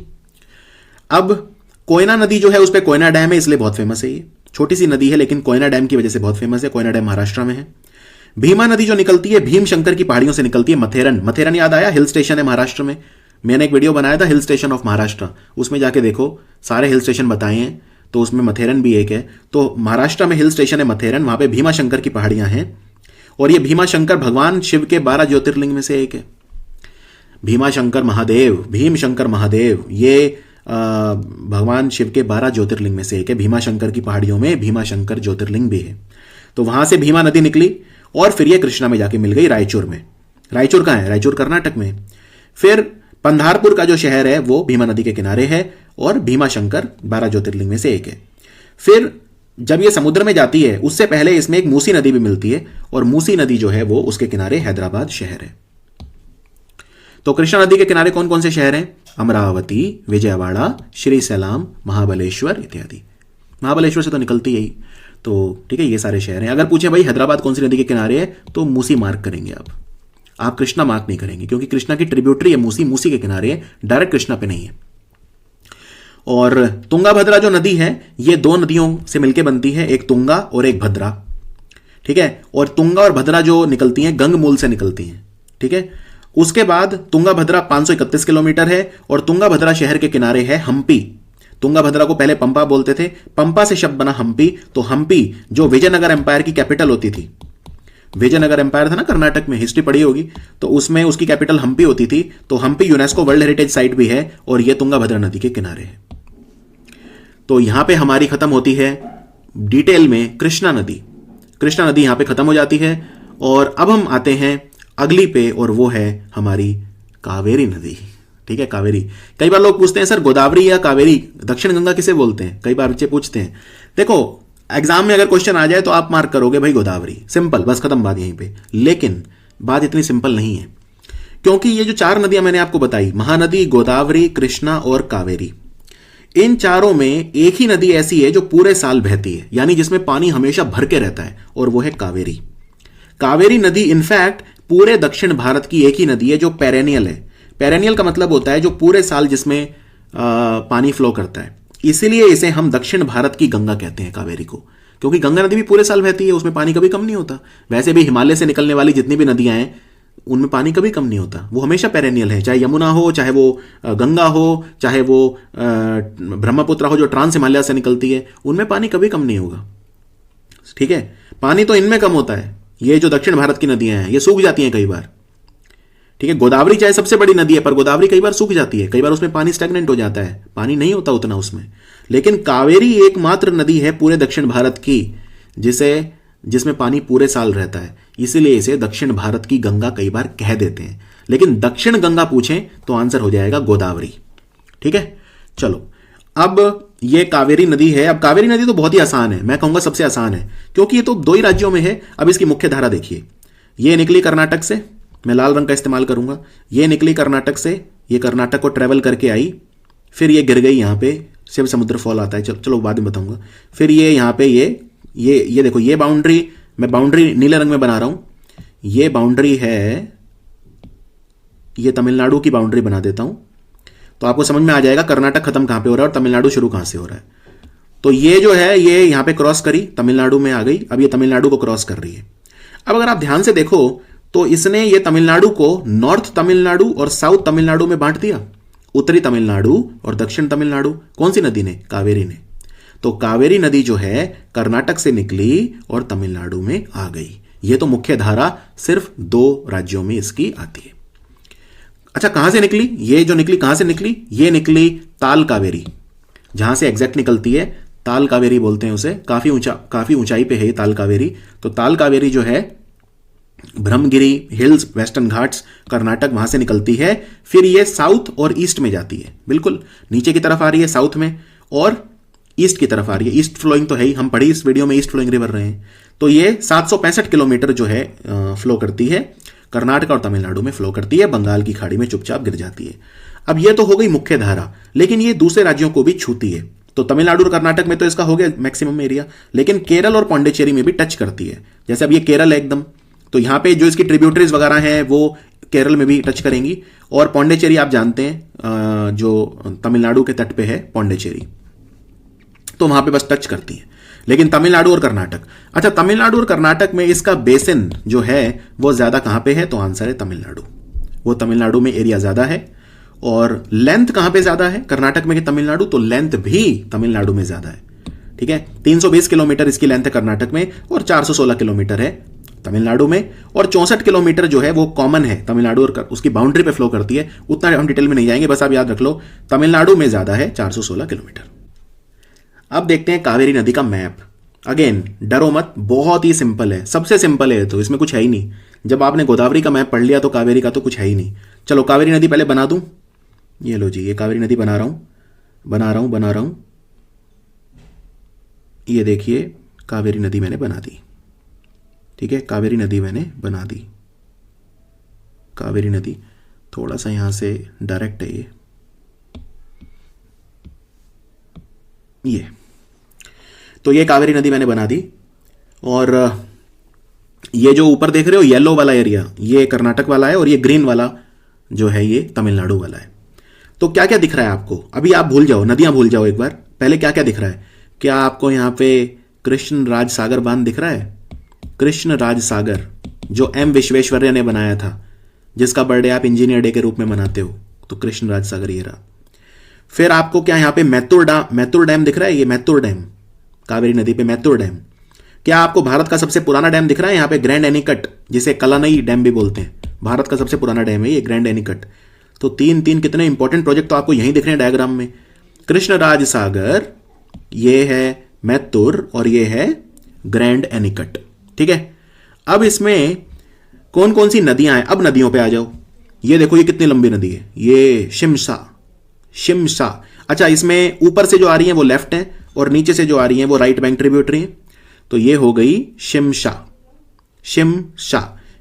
अब कोयना नदी जो है उस पर कोयना डैम है, इसलिए बहुत फेमस है। ये छोटी सी नदी है लेकिन कोयना डैम की वजह से बहुत फेमस है। कोयना डैम महाराष्ट्र में है। भीमा नदी जो निकलती है भीमशंकर की पहाड़ियों से निकलती है। मथेरन, मथेरन याद आया? हिल स्टेशन है महाराष्ट्र में। मैंने एक वीडियो बनाया था हिल स्टेशन ऑफ महाराष्ट्र, उसमें जाके देखो, सारे हिल स्टेशन बताए हैं, तो उसमें मथेरन भी एक है। तो महाराष्ट्र में हिल स्टेशन है मथेरन, वहां पे भीमा शंकर की पहाड़ियां हैं, और ये भीमा शंकर भगवान शिव के 12 ज्योतिर्लिंग में से एक है। भीमा शंकर महादेव, भीम शंकर महादेव, ये भगवान शिव के 12 ज्योतिर्लिंग में से एक है। भीमा शंकर की पहाड़ियों में भीमा शंकर ज्योतिर्लिंग भी है। तो वहां से भीमा नदी निकली और फिर ये कृष्णा में जाके मिल गई रायचूर में। रायचूर कहाँ है? रायचूर कर्नाटक में। फिर पंधारपुर का जो शहर है वो भीमा नदी के किनारे है और भीमा शंकर 12 ज्योतिर्लिंग में से एक है। फिर जब ये समुद्र में जाती है उससे पहले इसमें एक मूसी नदी भी मिलती है और मूसी नदी जो है वो उसके किनारे हैदराबाद शहर है। तो कृष्णा नदी के किनारे कौन कौन से शहर हैं? अमरावती, विजयवाड़ा, श्री सैलाम, महाबलेश्वर इत्यादि। महाबलेश्वर से तो निकलती है ही, तो ठीक है, ये सारे शहर हैं। अगर पूछे भाई हैदराबाद कौन सी नदी के किनारे है, तो मूसी मार्क करेंगे आप कृष्णा मार्क नहीं करेंगे, क्योंकि कृष्णा की ट्रिब्यूटरी है मूसी, मूसी के किनारे है, डायरेक्ट कृष्णा पे नहीं है। और तुंगाभद्रा जो नदी है ये दो नदियों से मिलकर बनती है, एक तुंगा और एक भद्रा, ठीक है। और तुंगा और भद्रा जो निकलती हैं गंगमूल से निकलती हैं, ठीक है। उसके बाद तुंगाभद्रा 531 किलोमीटर है और तुंगाभद्रा शहर के किनारे है हम्पी। तुंगाभद्रा को पहले पंपा बोलते थे, पंपा से शब्द बना हम्पी। तो हम्पी जो विजयनगर एम्पायर की कैपिटल होती थी, विजयनगर एम्पायर था ना कर्नाटक में, हिस्ट्री पढ़ी होगी, तो उसमें उसकी कैपिटल हम्पी होती थी। तो Hampi UNESCO world heritage site भी है और यह तुंगाभद्रा नदी के किनारे है। तो यहां पे हमारी खत्म होती है डिटेल में कृष्णा नदी। कृष्णा नदी यहां पे खत्म हो जाती है और अब हम आते हैं अगली पे और वो है हमारी कावेरी नदी, ठीक है। कावेरी, कई बार लोग पूछते हैं सर गोदावरी या कावेरी, दक्षिण गंगा किसे बोलते हैं, कई बार बच्चे पूछते हैं। देखो एग्जाम में अगर क्वेश्चन आ जाए तो आप मार्क करोगे भाई गोदावरी, सिंपल, बस खत्म बात यहीं पे। लेकिन बात इतनी सिंपल नहीं है, क्योंकि ये जो चार नदियां मैंने आपको बताई, महानदी, गोदावरी, कृष्णा और कावेरी, इन चारों में एक ही नदी ऐसी है जो पूरे साल बहती है, यानी जिसमें पानी हमेशा भर के रहता है, और वो है कावेरी। कावेरी नदी इनफैक्ट पूरे दक्षिण भारत की एक ही नदी है जो पेरेनियल है। पेरेनियल का मतलब होता है जो पूरे साल जिसमें पानी फ्लो करता है, इसीलिए इसे हम दक्षिण भारत की गंगा कहते हैं कावेरी को, क्योंकि गंगा नदी भी पूरे साल बहती है, उसमें पानी कभी कम नहीं होता। वैसे भी हिमालय से निकलने वाली जितनी भी नदियां हैं उनमें पानी कभी कम नहीं होता, वो हमेशा पेरेनियल है, चाहे यमुना हो, चाहे वो गंगा हो, चाहे वो ब्रह्मपुत्र हो जो ट्रांस हिमालय से निकलती है, उनमें पानी कभी कम नहीं होगा, ठीक है। पानी तो इनमें कम होता है, ये जो दक्षिण भारत की नदियां हैं ये सूख जाती हैं कई बार, ठीक है। गोदावरी चाहे सबसे बड़ी नदी है, पर गोदावरी कई बार सूख जाती है, कई बार उसमें पानी स्टैग्नेंट हो जाता है, पानी नहीं होता उतना उसमें। लेकिन कावेरी एकमात्र नदी है पूरे दक्षिण भारत की जिसमें पानी पूरे साल रहता है, इसीलिए इसे दक्षिण भारत की गंगा कई बार कह देते हैं। लेकिन दक्षिण गंगा पूछें तो आंसर हो जाएगा गोदावरी, ठीक है। चलो अब ये कावेरी नदी है। अब कावेरी नदी तो बहुत ही आसान है, मैं कहूंगा सबसे आसान है, क्योंकि ये तो दो ही राज्यों में है। अब इसकी मुख्य धारा देखिए, ये निकली कर्नाटक से, मैं लाल रंग का इस्तेमाल करूंगा, ये निकली कर्नाटक से, ये कर्नाटक को ट्रेवल करके आई, फिर ये गिर गई यहाँ पे, शिव समुद्र फॉल आता है, चलो बाद में बताऊंगा। फिर ये यहाँ पे ये देखो, ये बाउंड्री, मैं बाउंड्री नीले रंग में बना रहा हूं, ये बाउंड्री है, ये तमिलनाडु की बाउंड्री बना देता हूं, तो आपको समझ में आ जाएगा कर्नाटक खत्म कहां पे हो रहा है और तमिलनाडु शुरू कहां से हो रहा है। तो ये जो है ये यहां पे क्रॉस करी, तमिलनाडु में आ गई, अब ये तमिलनाडु को क्रॉस कर रही है। अब अगर आप ध्यान से देखो तो इसने ये तमिलनाडु को नॉर्थ तमिलनाडु और साउथ तमिलनाडु में बांट दिया, उत्तरी तमिलनाडु और दक्षिण तमिलनाडु। कौन सी नदी ने? कावेरी ने। तो कावेरी नदी जो है कर्नाटक से निकली और तमिलनाडु में आ गई। ये तो मुख्य धारा सिर्फ दो राज्यों में इसकी आती है। अच्छा, कहां से निकली? ये जो निकली कहां से निकली? ये निकली ताल कावेरी, जहां से एग्जैक्ट निकलती है ताल कावेरी बोलते हैं उसे, काफी ऊंचाई पे है ये ताल कावेरी। तो ताल कावेरी जो है ब्रह्मगिरी हिल्स, वेस्टर्न घाट्स, कर्नाटक, वहां से निकलती है। फिर ये साउथ और ईस्ट में जाती है, बिल्कुल नीचे की तरफ आ रही है साउथ में और ईस्ट की तरफ आ रही है। ईस्ट फ्लोइंग तो है ही, हम पढ़ी इस वीडियो में ईस्ट फ्लोइंग रिवर रहे हैं। तो ये 765 किलोमीटर जो है फ्लो करती है, कर्नाटक और तमिलनाडु में फ्लो करती है, बंगाल की खाड़ी में चुपचाप गिर जाती है। अब ये तो हो गई मुख्य धारा, लेकिन ये दूसरे राज्यों को भी छूती है। तो तमिलनाडु और कर्नाटक में तो इसका हो गया मैक्सिमम एरिया, लेकिन केरल और पौंडीचेरी में भी टच करती है। जैसे अब ये केरल है एकदम, तो यहां पे जो इसकी ट्रिब्यूटरीज वगैरह हैं वो केरल में भी टच करेंगी। और पौंडीचेरी आप जानते हैं जो तमिलनाडु के तट पे है पौंडीचेरी, तो वहां पे बस टच करती है। लेकिन तमिलनाडु और कर्नाटक, अच्छा तमिलनाडु और कर्नाटक में इसका बेसिन जो है वो ज्यादा कहां पे है? तो आंसर है तमिलनाडु। वो तमिलनाडु में एरिया ज्यादा है। और लेंथ कहां पे ज्यादा है कर्नाटक में कि तमिलनाडु? तो लेंथ भी तमिलनाडु में ज्यादा है, ठीक है। 320 किलोमीटर इसकी लेंथ है कर्नाटक में और 416 किलोमीटर है तमिलनाडु में। और 64 किलोमीटर जो है वो कॉमन है तमिलनाडु और उसकी बाउंड्री पे फ्लो करती है। उतना हम डिटेल में नहीं जाएंगे, बस आप याद रख लो तमिलनाडु में ज्यादा है 416 किलोमीटर। अब देखते हैं कावेरी नदी का मैप। अगेन डरो मत, बहुत ही सिंपल है, सबसे सिंपल है, तो इसमें कुछ है ही नहीं। जब आपने गोदावरी का मैप पढ़ लिया तो कावेरी का तो कुछ है ही नहीं। चलो कावेरी नदी पहले बना दूं, ये लो जी, ये कावेरी नदी बना रहा हूं। ये देखिए कावेरी नदी मैंने बना दी। ठीक है, कावेरी नदी मैंने बना दी। कावेरी नदी थोड़ा सा यहां से डायरेक्ट है ये तो ये कावेरी नदी मैंने बना दी। और ये जो ऊपर देख रहे हो येलो वाला एरिया, ये कर्नाटक वाला है, और ये ग्रीन वाला जो है ये तमिलनाडु वाला है। तो क्या क्या दिख रहा है आपको? अभी आप भूल जाओ, नदियां भूल जाओ एक बार, पहले क्या क्या दिख रहा है? क्या आपको यहां पे कृष्ण राज सागर बांध दिख रहा है? कृष्ण राज सागर जो एम विश्वेश्वरैया ने बनाया था, जिसका बर्थडे आप इंजीनियर डे के रूप में मनाते हो, तो कृष्ण राज सागर ये रहा। फिर आपको क्या यहां पे मैत्तूर डैम दिख रहा है? ये मैत्तूर डैम, कावेरी नदी पे मैत्तूर डैम। क्या आपको भारत का सबसे पुराना डैम दिख रहा है? यहां पे ग्रैंड एनीकट, जिसे कलानई डैम भी बोलते हैं, भारत का सबसे पुराना डैम है ये ग्रैंड एनीकट। तो तीन कितने इंपॉर्टेंट प्रोजेक्ट तो आपको यहीं दिख रहे हैं डायग्राम में। कृष्ण राज सागर, ये है मैत्तूर, और ये है ग्रैंड एनीकट। ठीक है, अब इसमें कौन कौन सी नदियां हैं? अब नदियों पे आ जाओ। ये देखो ये कितनी लंबी नदी है, ये शिमसा। अच्छा, इसमें ऊपर से जो आ रही है वो लेफ्ट है, और नीचे से जो आ रही है वो राइट बैंक ट्रिब्यूटरी है। तो ये हो गई शिमसा।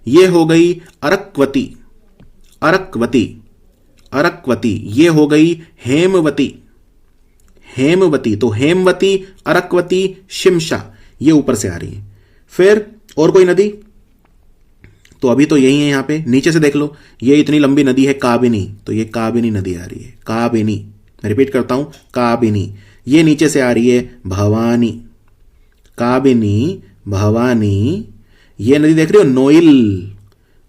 ये हो गई अरक्वती। ये हो गई हेमवती। तो हेमवती, अरक्वती, शिमसा, ये ऊपर से आ रही है। फिर और कोई नदी? तो अभी तो यही है। यहां पे नीचे से देख लो, ये इतनी लंबी नदी है काबिनी, तो ये काबिनी नदी आ रही है। काबिनी, मैं रिपीट करता हूं, काबिनी। ये नीचे से आ रही है भवानी, काबिनी, भवानी। ये नदी देख रहे हो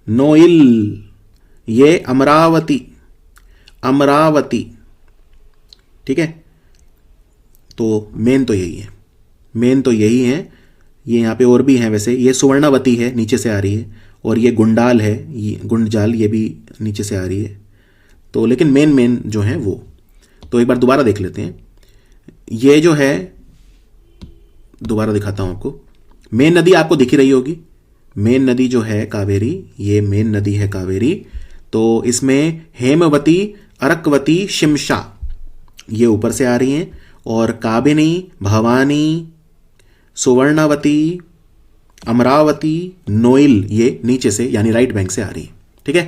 नोइल। ये अमरावती। ठीक है, तो मेन तो यही है। ये यहां पे और भी हैं वैसे। ये सुवर्णावती है, नीचे से आ रही है, और ये गुंडाल है, ये गुंडजाल, ये भी नीचे से आ रही है। तो लेकिन मेन जो है वो, तो एक बार दोबारा देख लेते हैं। ये जो है, दोबारा दिखाता हूं आपको। मेन नदी आपको दिख ही रही होगी, मेन नदी जो है कावेरी, ये मेन नदी है कावेरी। तो इसमें हेमवती, अरक्वती, शिमसा ये ऊपर से आ रही हैं, और काबिनी, भवानी, सुवर्णावती, अमरावती, नोइल ये नीचे से यानी राइट बैंक से आ रही है। ठीक है,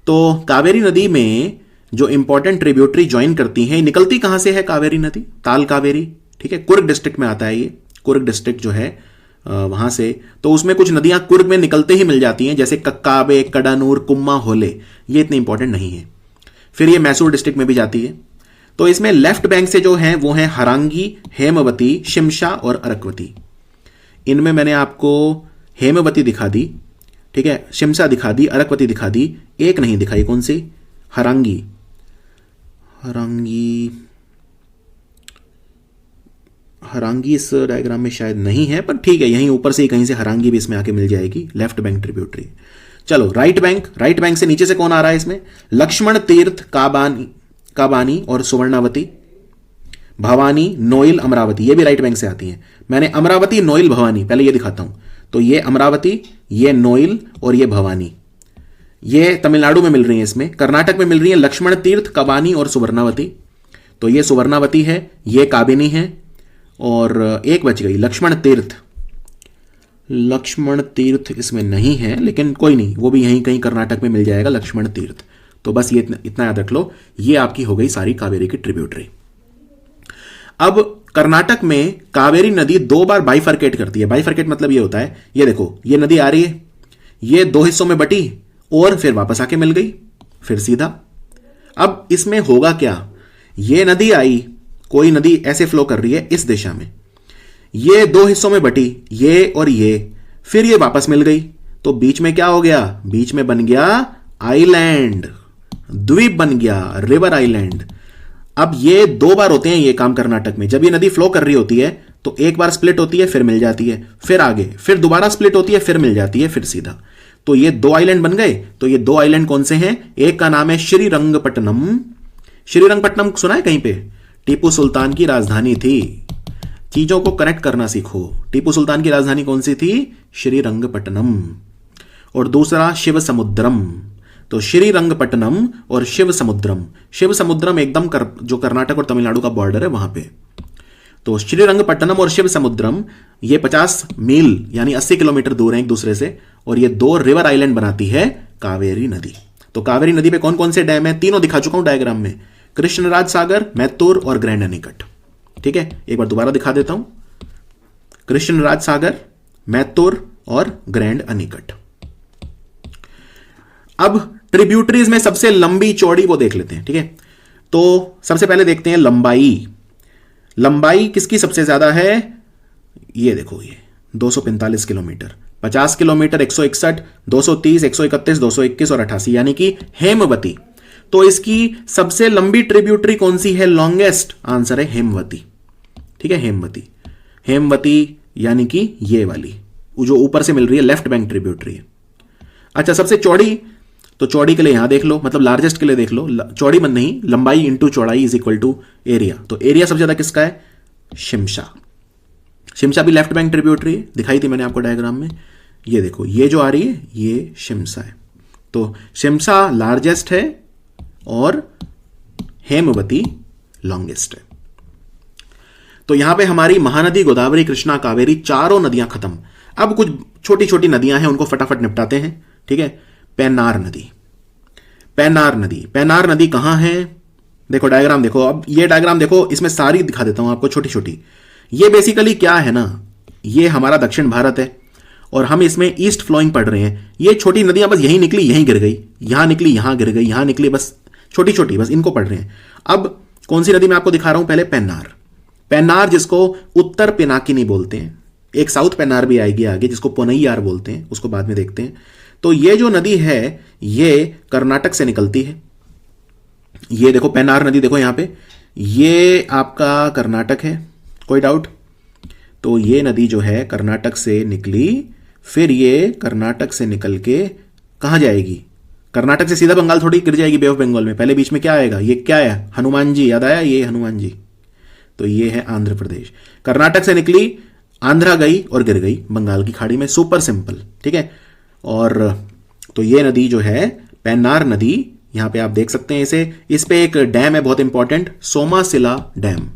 तो कावेरी नदी में जो इंपॉर्टेंट ट्रिब्यूटरी ज्वाइन करती हैं, निकलती कहां से है कावेरी नदी? ताल कावेरी। ठीक है, कुर्ग डिस्ट्रिक्ट में आता है ये, कुर्ग डिस्ट्रिक्ट जो है वहां से। तो उसमें कुछ नदियां कुर्ग में निकलते ही मिल जाती हैं, जैसे कक्काबे, कडानूर, कुम्मा, होले, ये इतनी इंपॉर्टेंट नहीं है। फिर ये मैसूर डिस्ट्रिक्ट में भी जाती है। तो इसमें लेफ्ट बैंक से जो है वो है हरांगी, हेमवती, शिमसा और अरक्वती। इनमें मैंने आपको हेमवती दिखा दी, ठीक है, शिमसा दिखा दी, अरक्वती दिखा दी, एक नहीं दिखाई, कौन सी? हरांगी। हरांगी इस डायग्राम में शायद नहीं है, पर ठीक है, यहीं ऊपर से ही कहीं से हरांगी भी इसमें आके मिल जाएगी, लेफ्ट बैंक ट्रिब्यूटरी। चलो राइट बैंक से नीचे से कौन आ रहा है इसमें? लक्ष्मण तीर्थ, काबानी और सुवर्णावती, भवानी, नोइल, अमरावती, ये भी राइट बैंक से आती हैं। मैंने अमरावती, नोइल, भवानी पहले ये दिखाता हूं। तो ये अमरावती, ये नोइल और ये भवानी, ये तमिलनाडु में मिल रही है। इसमें कर्नाटक में मिल रही है लक्ष्मण तीर्थ, काबानी और सुवर्णावती। तो ये सुवर्णावती है, ये काबिनी है, और एक बच गई लक्ष्मण तीर्थ इसमें नहीं है, लेकिन कोई नहीं, वो भी यहीं कहीं कर्नाटक में मिल जाएगा लक्ष्मण तीर्थ। तो बस ये इतना याद रख लो, ये आपकी हो गई सारी कावेरी की ट्रिब्यूटरी। अब कर्नाटक में कावेरी नदी दो बार बाइफर्केट करती है। बाइफर्केट मतलब ये होता है, ये देखो ये नदी आ रही है, ये दो हिस्सों में बटी और फिर वापस आके मिल गई, फिर सीधा। अब इसमें होगा क्या? ये नदी आई, कोई नदी ऐसे फ्लो कर रही है इस दिशा में, ये दो हिस्सों में बटी, ये और ये, फिर ये वापस मिल गई। तो बीच में क्या हो गया? बीच में बन गया आइलैंड, द्वीप बन गया, रिवर आइलैंड। अब ये दो बार होते हैं ये काम कर्नाटक में। जब ये नदी फ्लो कर रही होती है तो एक बार स्प्लिट होती है, फिर मिल जाती है, फिर आगे, फिर दोबारा स्प्लिट होती है, फिर मिल जाती है, फिर सीधा। तो ये दो आइलैंड बन गए। तो ये दो आइलैंड कौन से हैं? एक का नाम है श्रीरंगपट्टनम। श्रीरंगपट्टनम सुना है कहीं पे? टीपू सुल्तान की राजधानी थी। चीजों को कनेक्ट करना सीखो। टीपू सुल्तान की राजधानी कौन सी थी? श्रीरंगपट्टनम। और दूसरा शिव समुद्रम। तो श्रीरंगपट्टनम और शिव समुद्रम, शिव समुद्रम एकदम जो कर्नाटक और तमिलनाडु का बॉर्डर है वहां पे। तो श्रीरंगपट्टनम और शिव समुद्रम ये 50 मील यानी 80 किलोमीटर दूर हैं एक दूसरे से, और ये दो रिवर आइलैंड बनाती है कावेरी नदी। तो कावेरी नदी पे कौन कौन से डैम है, तीनों दिखा चुका हूं डायग्राम में, कृष्णराज सागर, मैत्तूर और ग्रैंड अनीकट। ठीक है, एक बार दोबारा दिखा देता हूं, कृष्णराज सागर, मैत्तूर और ग्रैंड अनीकट। अब ट्रिब्यूटरीज में सबसे लंबी चौड़ी वो देख लेते हैं। ठीक है, तो सबसे पहले देखते हैं लंबाई। लंबाई किसकी सबसे ज्यादा है, ये देखो, ये 245 किलोमीटर, 50 किलोमीटर 161, 230, 131, 221 और 88, यानी कि हेमवती। तो इसकी सबसे लंबी ट्रिब्यूटरी कौन सी है, लॉन्गेस्ट, आंसर है हेमवती। ठीक है, हेमवती, हेमवती यानी कि ये वाली जो ऊपर से मिल रही है, लेफ्ट बैंक ट्रिब्यूटरी है। अच्छा, सबसे चौड़ी, तो चौड़ी के लिए यहां देख लो, मतलब लार्जेस्ट के लिए देख लो, चौड़ी मत नहीं, लंबाई इंटू चौड़ाई इज इक्वल टू एरिया। तो एरिया सबसे ज्यादा किसका है, शिमशा। शिमशा भी लेफ्ट बैंक ट्रिब्यूटरी है, दिखाई थी मैंने आपको डायग्राम में, ये देखो, ये जो आ रही है ये शिमशा है। तो शिमशा लार्जेस्ट है और हेमवती लॉन्गेस्ट है। तो यहां पे हमारी महानदी, गोदावरी, कृष्णा, कावेरी, चारों नदियां खत्म। अब कुछ छोटी छोटी नदियां हैं, उनको फटाफट निपटाते हैं। ठीक है, पेन्नार नदी, पेन्नार नदी, पेन्नार नदी कहां है, देखो डायग्राम देखो, अब ये डायग्राम देखो, इसमें सारी दिखा देता हूं आपको छोटी छोटी। ये बेसिकली क्या है ना, ये हमारा दक्षिण भारत है और हम इसमें ईस्ट फ्लोइंग पढ़ रहे हैं। ये छोटी नदियां बस यहीं निकली यहीं गिर गई, यहां निकली यहां गिर गई, यहां निकली, बस छोटी छोटी, बस इनको पढ़ रहे हैं। अब कौन सी नदी मैं आपको दिखा रहा हूं, पहले पेन्नार। पेन्नार जिसको उत्तर पिनाकिनी बोलते हैं, एक साउथ पेन्नार भी आएगी आगे जिसको पोनैयार बोलते हैं, उसको बाद में देखते हैं। तो ये जो नदी है ये कर्नाटक से निकलती है, ये देखो पेन्नार नदी, देखो यहां पे, ये आपका कर्नाटक है, कोई डाउट। तो ये नदी जो है कर्नाटक से निकली, फिर ये कर्नाटक से निकल के कहां जाएगी, कर्नाटक से सीधा बंगाल थोड़ी गिर जाएगी बे ऑफ बंगाल में, पहले बीच में क्या आएगा, ये क्या है, हनुमान जी, याद आया, ये हनुमान जी। तो ये है आंध्र प्रदेश, कर्नाटक से निकली, आंध्रा गई और गिर गई बंगाल की खाड़ी में, सुपर सिंपल। ठीक है, और तो ये नदी जो है पेन्नार नदी, यहां पे आप देख सकते हैं इसे, इस पे एक डैम है बहुत important, Somasila dam,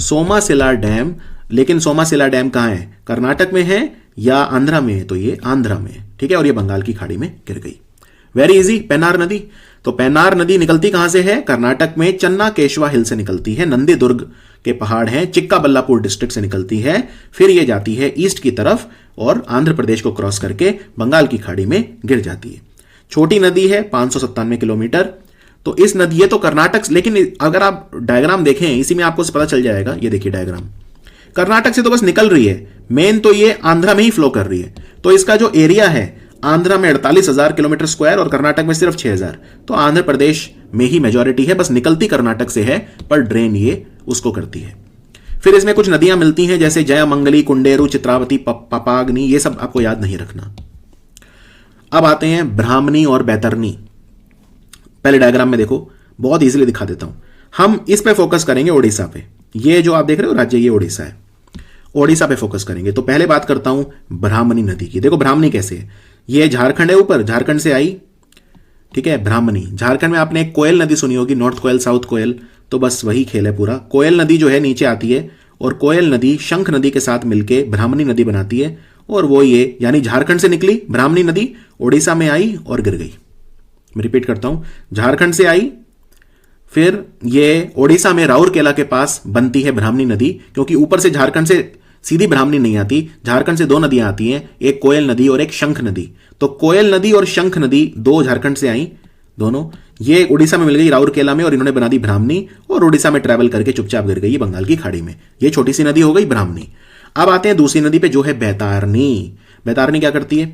Somasila dam. लेकिन सोमासिला डैम कहां है, कर्नाटक में है या आंध्रा में है, तो ये आंध्रा में है। ठीक है, और ये बंगाल की खाड़ी में गिर गई। वेरी इजी, पेन्नार नदी। तो पेन्नार नदी निकलती कहां से है, कर्नाटक में चन्ना केशवा हिल से निकलती है, नंदी दुर्ग के पहाड़ हैं, चिक्काबल्लापुर डिस्ट्रिक्ट से निकलती है, फिर ये जाती है ईस्ट की तरफ और आंध्र प्रदेश को क्रॉस करके बंगाल की खाड़ी में गिर जाती है। छोटी नदी है, 597 किलोमीटर। तो इस नदी, ये तो कर्नाटक, लेकिन अगर आप डायग्राम देखें इसी में आपको पता चल जाएगा, ये देखिए डायग्राम, कर्नाटक से तो बस निकल रही है, मेन तो ये आंध्रा में ही फ्लो कर रही है। तो इसका जो एरिया है, आंध्रा में 48,000 किलोमीटर स्क्वायर और कर्नाटक में सिर्फ 6,000। तो आंध्र प्रदेश में ही मेजॉरिटी है, बस निकलती कर्नाटक से है, पर ड्रेन ये उसको करती है। फिर इसमें कुछ नदियां मिलती हैं जैसे जयमंगली, कुंडेरू, चित्रावती, पपाग्नि, ये सब आपको याद नहीं रखना। अब आते हैं ब्राह्मणी और बैतरनी। पहले डायग्राम में देखो, बहुत इजीली दिखा देता हूं, हम इस पे फोकस करेंगे, ओडिशा पे। ये जो आप देख रहे हो राज्य, ये ओडिशा है, ओडिशा पे फोकस करेंगे। तो पहले बात करता हूं ब्राह्मणी नदी की। देखो ब्राह्मणी कैसे है, ये झारखंड है, ऊपर झारखंड से आई, ठीक है, ब्राह्मणी। झारखंड में आपने एक कोयल नदी सुनी होगी, नॉर्थ कोयल, साउथ कोयल, तो बस वही खेल है पूरा। कोयल नदी जो है नीचे आती है और कोयल नदी शंख नदी के साथ मिलके ब्राह्मणी नदी बनाती है, और वो ये, यानी झारखंड से निकली ब्राह्मणी नदी, ओडिशा में आई और गिर गई। मैं रिपीट करता हूं, झारखंड से आई, फिर ये ओडिशा में राउरकेला के पास बनती है ब्राह्मणी नदी, क्योंकि ऊपर से झारखंड से सीधी ब्राह्मणी नहीं आती, झारखंड से दो नदियां आती हैं, एक कोयल नदी और एक शंख नदी। तो कोयल नदी और शंख नदी दो झारखंड से आई, दोनों, ये उड़ीसा में मिल गई राउरकेला में, और इन्होंने बना दी ब्राह्मणी, और उड़ीसा में ट्रैवल करके चुपचाप गिर गई बंगाल की खाड़ी में। ये छोटी सी नदी हो गई ब्राह्मणी। अब आते हैं दूसरी नदी पे जो है बैतारनी। बैतारनी क्या करती है,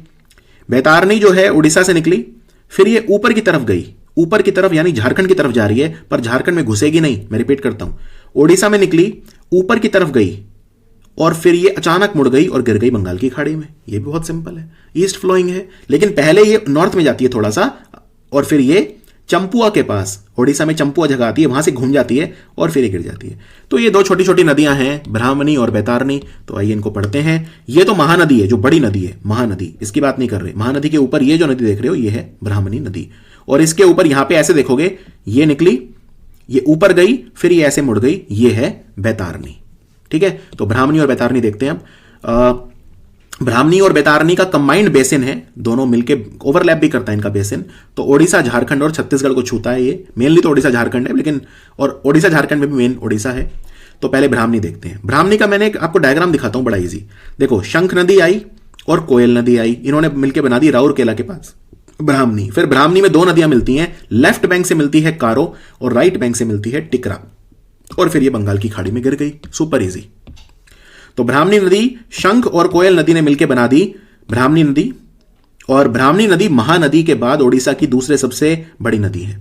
बैतारनी जो है उड़ीसा से निकली, फिर ये ऊपर की तरफ गई, ऊपर की तरफ यानी झारखंड की तरफ जा रही है, पर झारखंड में घुसेगी नहीं। मैं रिपीट करता हूं, ओडिशा में निकली, ऊपर की तरफ गई, और फिर ये अचानक मुड़ गई और गिर गई बंगाल की खाड़ी में। ये भी बहुत सिंपल है, ईस्ट फ्लोइंग है, लेकिन पहले ये नॉर्थ में जाती है थोड़ा सा, और फिर ये चंपुआ के पास, ओडिशा में चंपुआ जगह आती है, वहां से घूम जाती है और फिर ये गिर जाती है। तो ये दो छोटी छोटी नदियां हैं, ब्राह्मणी और बैतारणी। तो आइए इनको पढ़ते हैं। ये तो महानदी है, जो बड़ी नदी है महानदी, इसकी बात नहीं कर रहे। महानदी के ऊपर ये जो नदी देख रहे हो ये है ब्राह्मणी नदी, और इसके ऊपर यहां पे ऐसे देखोगे ये निकली, ये ऊपर गई, फिर ये ऐसे मुड़ गई, ये है बैतारणी। ठीक है, तो ब्राह्मणी और बैतारणी देखते हैं अब। ब्राह्मणी और बैतारणी का कंबाइंड बेसिन है, दोनों मिलके ओवरलैप भी करता है इनका बेसिन। तो ओडिशा, झारखंड और छत्तीसगढ़ को छूता है ये। मेनली तो ओडिशा झारखंड है, लेकिन और ओडिशा झारखंड में भी मेन ओडिशा है। तो पहले ब्राह्मणी देखते हैं। ब्राह्मणी का मैंने आपको डायग्राम दिखाता हूं, बड़ा इजी। देखो, शंख नदी आई और कोयल नदी आई, इन्होंने मिलकर बना दी राउरकेला के पास ब्राह्मणी। फिर ब्राह्मणी में दो नदियां मिलती हैं, लेफ्ट बैंक से मिलती है कारो और राइट बैंक से मिलती है टिकरा, और फिर ये बंगाल की खाड़ी में गिर गई। Super easy. तो ब्राह्मणी नदी शंख और कोयल नदी ने मिलकर बना दी ब्राह्मणी नदी, और ब्राह्मणी नदी महानदी के बाद ओडिशा की दूसरे सबसे बड़ी नदी है।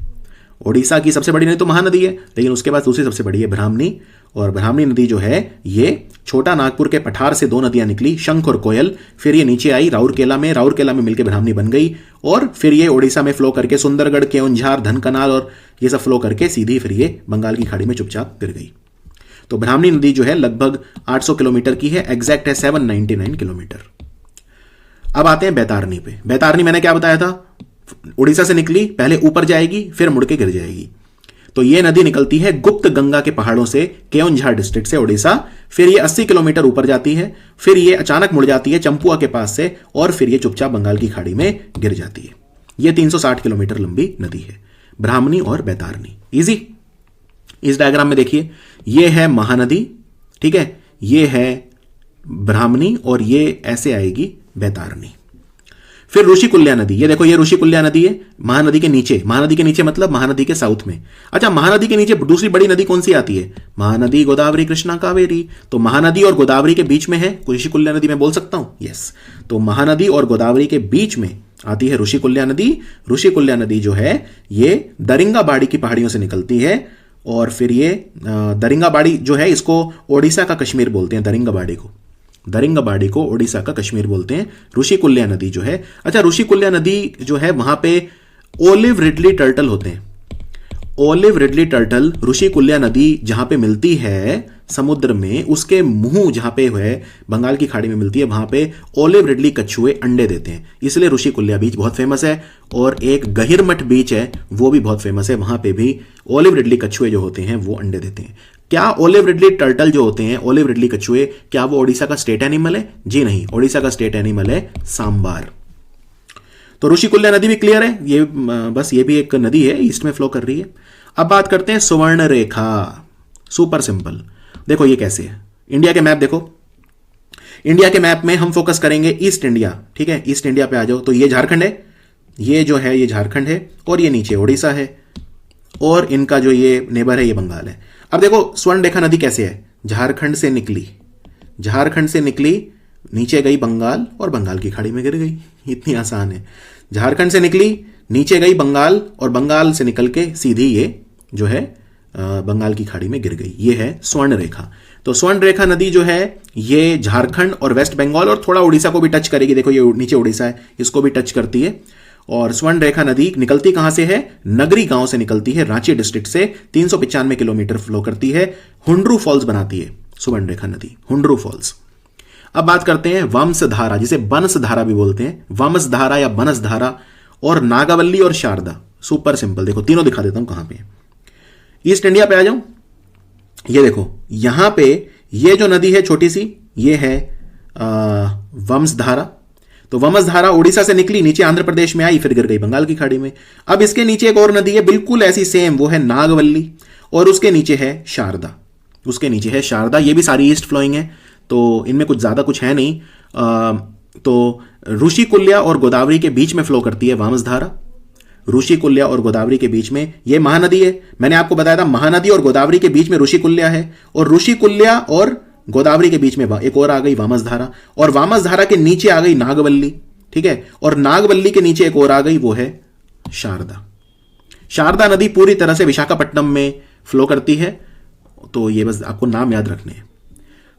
ओडिशा की सबसे बड़ी नदी तो महानदी है, लेकिन उसके बाद दूसरी सबसे बड़ी है ब्राह्मणी। और ब्राह्मणी नदी जो है ये छोटा नागपुर के पठार से दो नदियां निकली, शंख और कोयल, फिर ये नीचे आई राउरकेला में मिलकर ब्राह्मणी बन गई, और फिर ये ओडिशा में फ्लो करके सुंदरगढ़, केओंझार, धनकनाल और ये सब फ्लो करके सीधी फिर ये बंगाल की खाड़ी में चुपचाप गिर गई। तो ब्राह्मणी नदी जो है लगभग 800 किलोमीटर की है, एग्जैक्ट है 799 किलोमीटर। अब आते हैं बैतारणी पे। बैतारणी मैंने क्या बताया था, उड़ीसा से निकली, पहले ऊपर जाएगी फिर मुड़ के गिर जाएगी। तो ये नदी निकलती है गुप्त गंगा के पहाड़ों से, केओंझार डिस्ट्रिक्ट से ओडिशा, फिर ये 80 किलोमीटर ऊपर जाती है, फिर ये अचानक मुड़ जाती है चंपुआ के पास से, और फिर ये चुपचाप बंगाल की खाड़ी में गिर जाती है। ये 360 किलोमीटर लंबी नदी है, ब्राह्मणी और बैतारणी। इजी। इस डायग्राम में देखिए, ये है महानदी, ठीक है, ये है ब्राह्मणी, और ये ऐसे आएगी बैतारणी। फिर ऋषिकुल्या नदी, ये देखो, ये ऋषिकुल्या नदी है महानदी के नीचे। महानदी के नीचे मतलब महानदी के साउथ में। अच्छा, महानदी के नीचे दूसरी बड़ी नदी कौन सी आती है? महानदी, गोदावरी, कृष्णा, कावेरी। तो महानदी और गोदावरी के बीच में है ऋषिकुल्या नदी, मैं बोल सकता हूं? यस। तो महानदी और गोदावरी के बीच में आती है ऋषिकुल्या नदी। ऋषिकुल्या नदी जो है ये दरिंगाबाड़ी की पहाड़ियों से निकलती है, और फिर ये दरिंगाबाड़ी जो है इसको ओडिशा का कश्मीर बोलते हैं। दरिंगाबाड़ी को ओडिशा का कश्मीर बोलते हैं, ऋषिकुल्या नदी जो है। अच्छा, ऋषिकुल्या नदी जो है वहां पे ओलिव रिडली टर्टल होते हैं। ओलिव रिडली टर्टल ऋषिकुल्या नदी जहां पे मिलती है समुद्र में, उसके मुंह जहां पे है बंगाल की खाड़ी में मिलती है, वहां पे ओलिव रिडली कछुए अंडे देते हैं, इसलिए ऋषिकुल्या बीच बहुत फेमस है। और एक गहिरमठ बीच है, वो भी बहुत फेमस है, वहां पे भी ओलिव रिडली कछुए जो होते हैं वो अंडे देते हैं। क्या ओलिव रिडली टर्टल जो होते हैं, ओलिव रिडली कछुए, क्या वो ओडिशा का स्टेट एनिमल है? जी नहीं, ओडिशा का स्टेट एनिमल है सांबार। तो ऋषिकुल्या नदी भी क्लियर है, ये बस ये भी एक नदी है, ईस्ट में फ्लो कर रही है। अब बात करते हैं सुवर्ण रेखा। Super simple. देखो ये कैसे है, इंडिया के मैप देखो। इंडिया के मैप में हम फोकस करेंगे ईस्ट इंडिया, ठीक है, ईस्ट इंडिया पे आ जाओ। तो ये झारखंड है, ये जो है ये झारखंड है, और ये नीचे ओडिशा है, और इनका जो ये नेबर है ये बंगाल है। अब देखो स्वर्ण रेखा नदी कैसे है, झारखंड से निकली, नीचे गई बंगाल, और बंगाल की खाड़ी में गिर गई। इतनी आसान है। झारखंड से निकली, नीचे गई बंगाल, और बंगाल से निकल के सीधी ये जो है बंगाल की खाड़ी में गिर गई। ये है स्वर्ण रेखा। तो स्वर्ण रेखा नदी जो है ये झारखंड और वेस्ट बंगाल और थोड़ा उड़ीसा को भी टच करेगी। देखो ये नीचे उड़ीसा है, इसको भी टच करती है। और स्वर्ण रेखा नदी निकलती कहां से है? नगरी गांव से निकलती है, रांची डिस्ट्रिक्ट से 395 किलोमीटर फ्लो करती है, हुंड्रू फॉल्स बनाती है स्वर्ण रेखा नदी, हुंड्रू फॉल्स। अब बात करते हैं वंशधारा, जिसे बनसधारा भी बोलते हैं, वंशधारा या बनसधारा, और नागावल्ली और शारदा। Super simple. देखो तीनों दिखा देता हूं कहां पे। ईस्ट इंडिया पे आ जाऊं, ये देखो यहां पे ये जो नदी है छोटी सी, ये है वंशधारा। तो वंशधारा उड़ीसा से निकली, नीचे आंध्र प्रदेश में आई, फिर गिर गई बंगाल की खाड़ी में। अब इसके नीचे एक और नदी है बिल्कुल ऐसी सेम, वो है नागवल्ली, और उसके नीचे है शारदा। ये भी सारी ईस्ट फ्लोइंग है, तो इनमें कुछ ज्यादा कुछ है नहीं। तो ऋषिकुल्या और गोदावरी के बीच में फ्लो करती है वंशधारा। ऋषिकुल्या और गोदावरी के बीच में ये महानदी है। मैंने आपको बताया था महानदी और गोदावरी के बीच में ऋषिकुल्या है, और ऋषिकुल्या और गोदावरी के बीच में एक और आ गई वामसधारा, और वामसधारा के नीचे आ गई नागवल्ली, ठीक है, और नागवल्ली के नीचे एक और आ गई, वो है शारदा। शारदा नदी पूरी तरह से विशाखापट्टनम में फ्लो करती है। तो ये बस आपको नाम याद रखने हैं।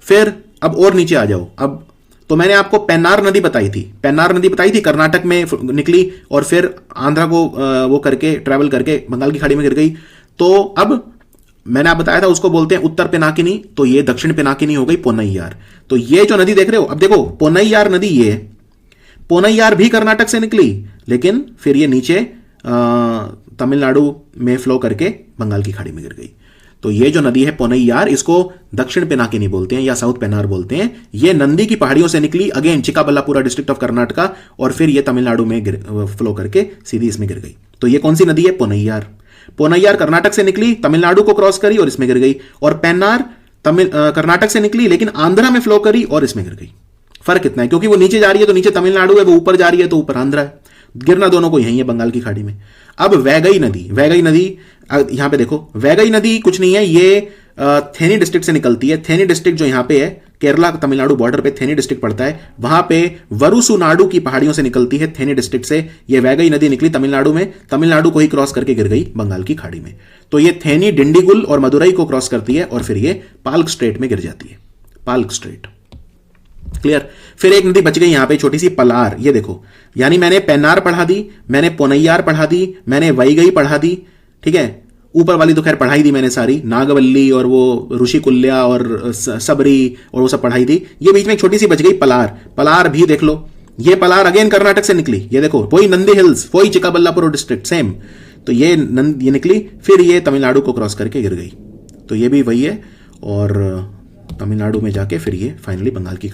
फिर अब और नीचे आ जाओ। अब तो मैंने आपको पेन्नार नदी बताई थी, पेन्नार नदी बताई थी, कर्नाटक में निकली और फिर आंध्रा को वो करके ट्रैवल करके बंगाल की खाड़ी में गिर गई। तो अब मैंने आप बताया था उसको बोलते हैं उत्तर पिनाकिनी, तो ये दक्षिण पिनाकिनी हो गई पोन्नैयार। तो ये जो नदी देख रहे हो, अब देखो पोन्नैयार नदी, ये पोन्नैयार भी कर्नाटक से निकली, लेकिन फिर ये नीचे तमिलनाडु में फ्लो करके बंगाल की खाड़ी में गिर गई। तो ये जो नदी है पोन्नैयार, इसको दक्षिण पिनाकिनी बोलते हैं या साउथ पेन्नार बोलते हैं। ये नंदी की पहाड़ियों से निकली, अगेन चिकाबल्लापुरा डिस्ट्रिक्ट ऑफ कर्नाटका, और फिर ये तमिलनाडु में फ्लो करके सीधी इसमें गिर गई। तो ये कौन सी नदी है? पोन्नैयार। पोन्नैयार कर्नाटक से निकली, तमिलनाडु को क्रॉस करी और इसमें गिर गई। और पेन्नार कर्नाटक से निकली लेकिन आंध्रा में फ्लो करी और इसमें गिर गई। फर्क कितना है? क्योंकि वो नीचे जा रही है तो नीचे तमिलनाडु है, वो ऊपर जा रही है तो ऊपर आंध्रा है। गिरना दोनों को यही है, बंगाल की खाड़ी में। अब वैगई नदी, वैगई नदी यहां पे देखो, वैगई नदी कुछ नहीं है, ये थेनी डिस्ट्रिक्ट से निकलती है। थेनी डिस्ट्रिक्ट जो यहां पे है, केरला तमिलनाडु बॉर्डर पे थेनी डिस्ट्रिक्ट पड़ता है, वहां पे वरुसुनाडु की पहाड़ियों से निकलती है। थेनी डिस्ट्रिक्ट से ये वैगई नदी निकली तमिलनाडु में, तमिलनाडु को ही क्रॉस करके गिर गई बंगाल की खाड़ी में। तो ये थेनी, डिंडीगुल और मदुरई को क्रॉस करती है और फिर ये पाल्क स्ट्रेट में गिर जाती है, पाल्क स्ट्रेट। क्लियर? फिर एक नदी बच गई यहां पे छोटी सी, पलार। ये देखो, यानी मैंने पेन्नार पढ़ा दी, मैंने पोन्नैयार पढ़ा दी, मैंने वैगई पढ़ा दी, ठीक है। ऊपर वाली तो खैर पढ़ाई दी मैंने सारी, नागवल्ली और वो ऋषिकुल्या और सबरी और वो सब पढ़ाई दी। ये बीच में एक छोटी सी बच गई पलार। पलार भी देख लो, ये पलार अगेन कर्नाटक से निकली। ये देखो, वही नंदी हिल्स, वही चिकाबल्लापुर डिस्ट्रिक्ट, सेम। तो ये निकली, फिर ये तमिलनाडु को क्रॉस करके गिर गई। तो ये भी वही है, और तमिलनाडु में जाके फिर ये फाइनली बंगाल की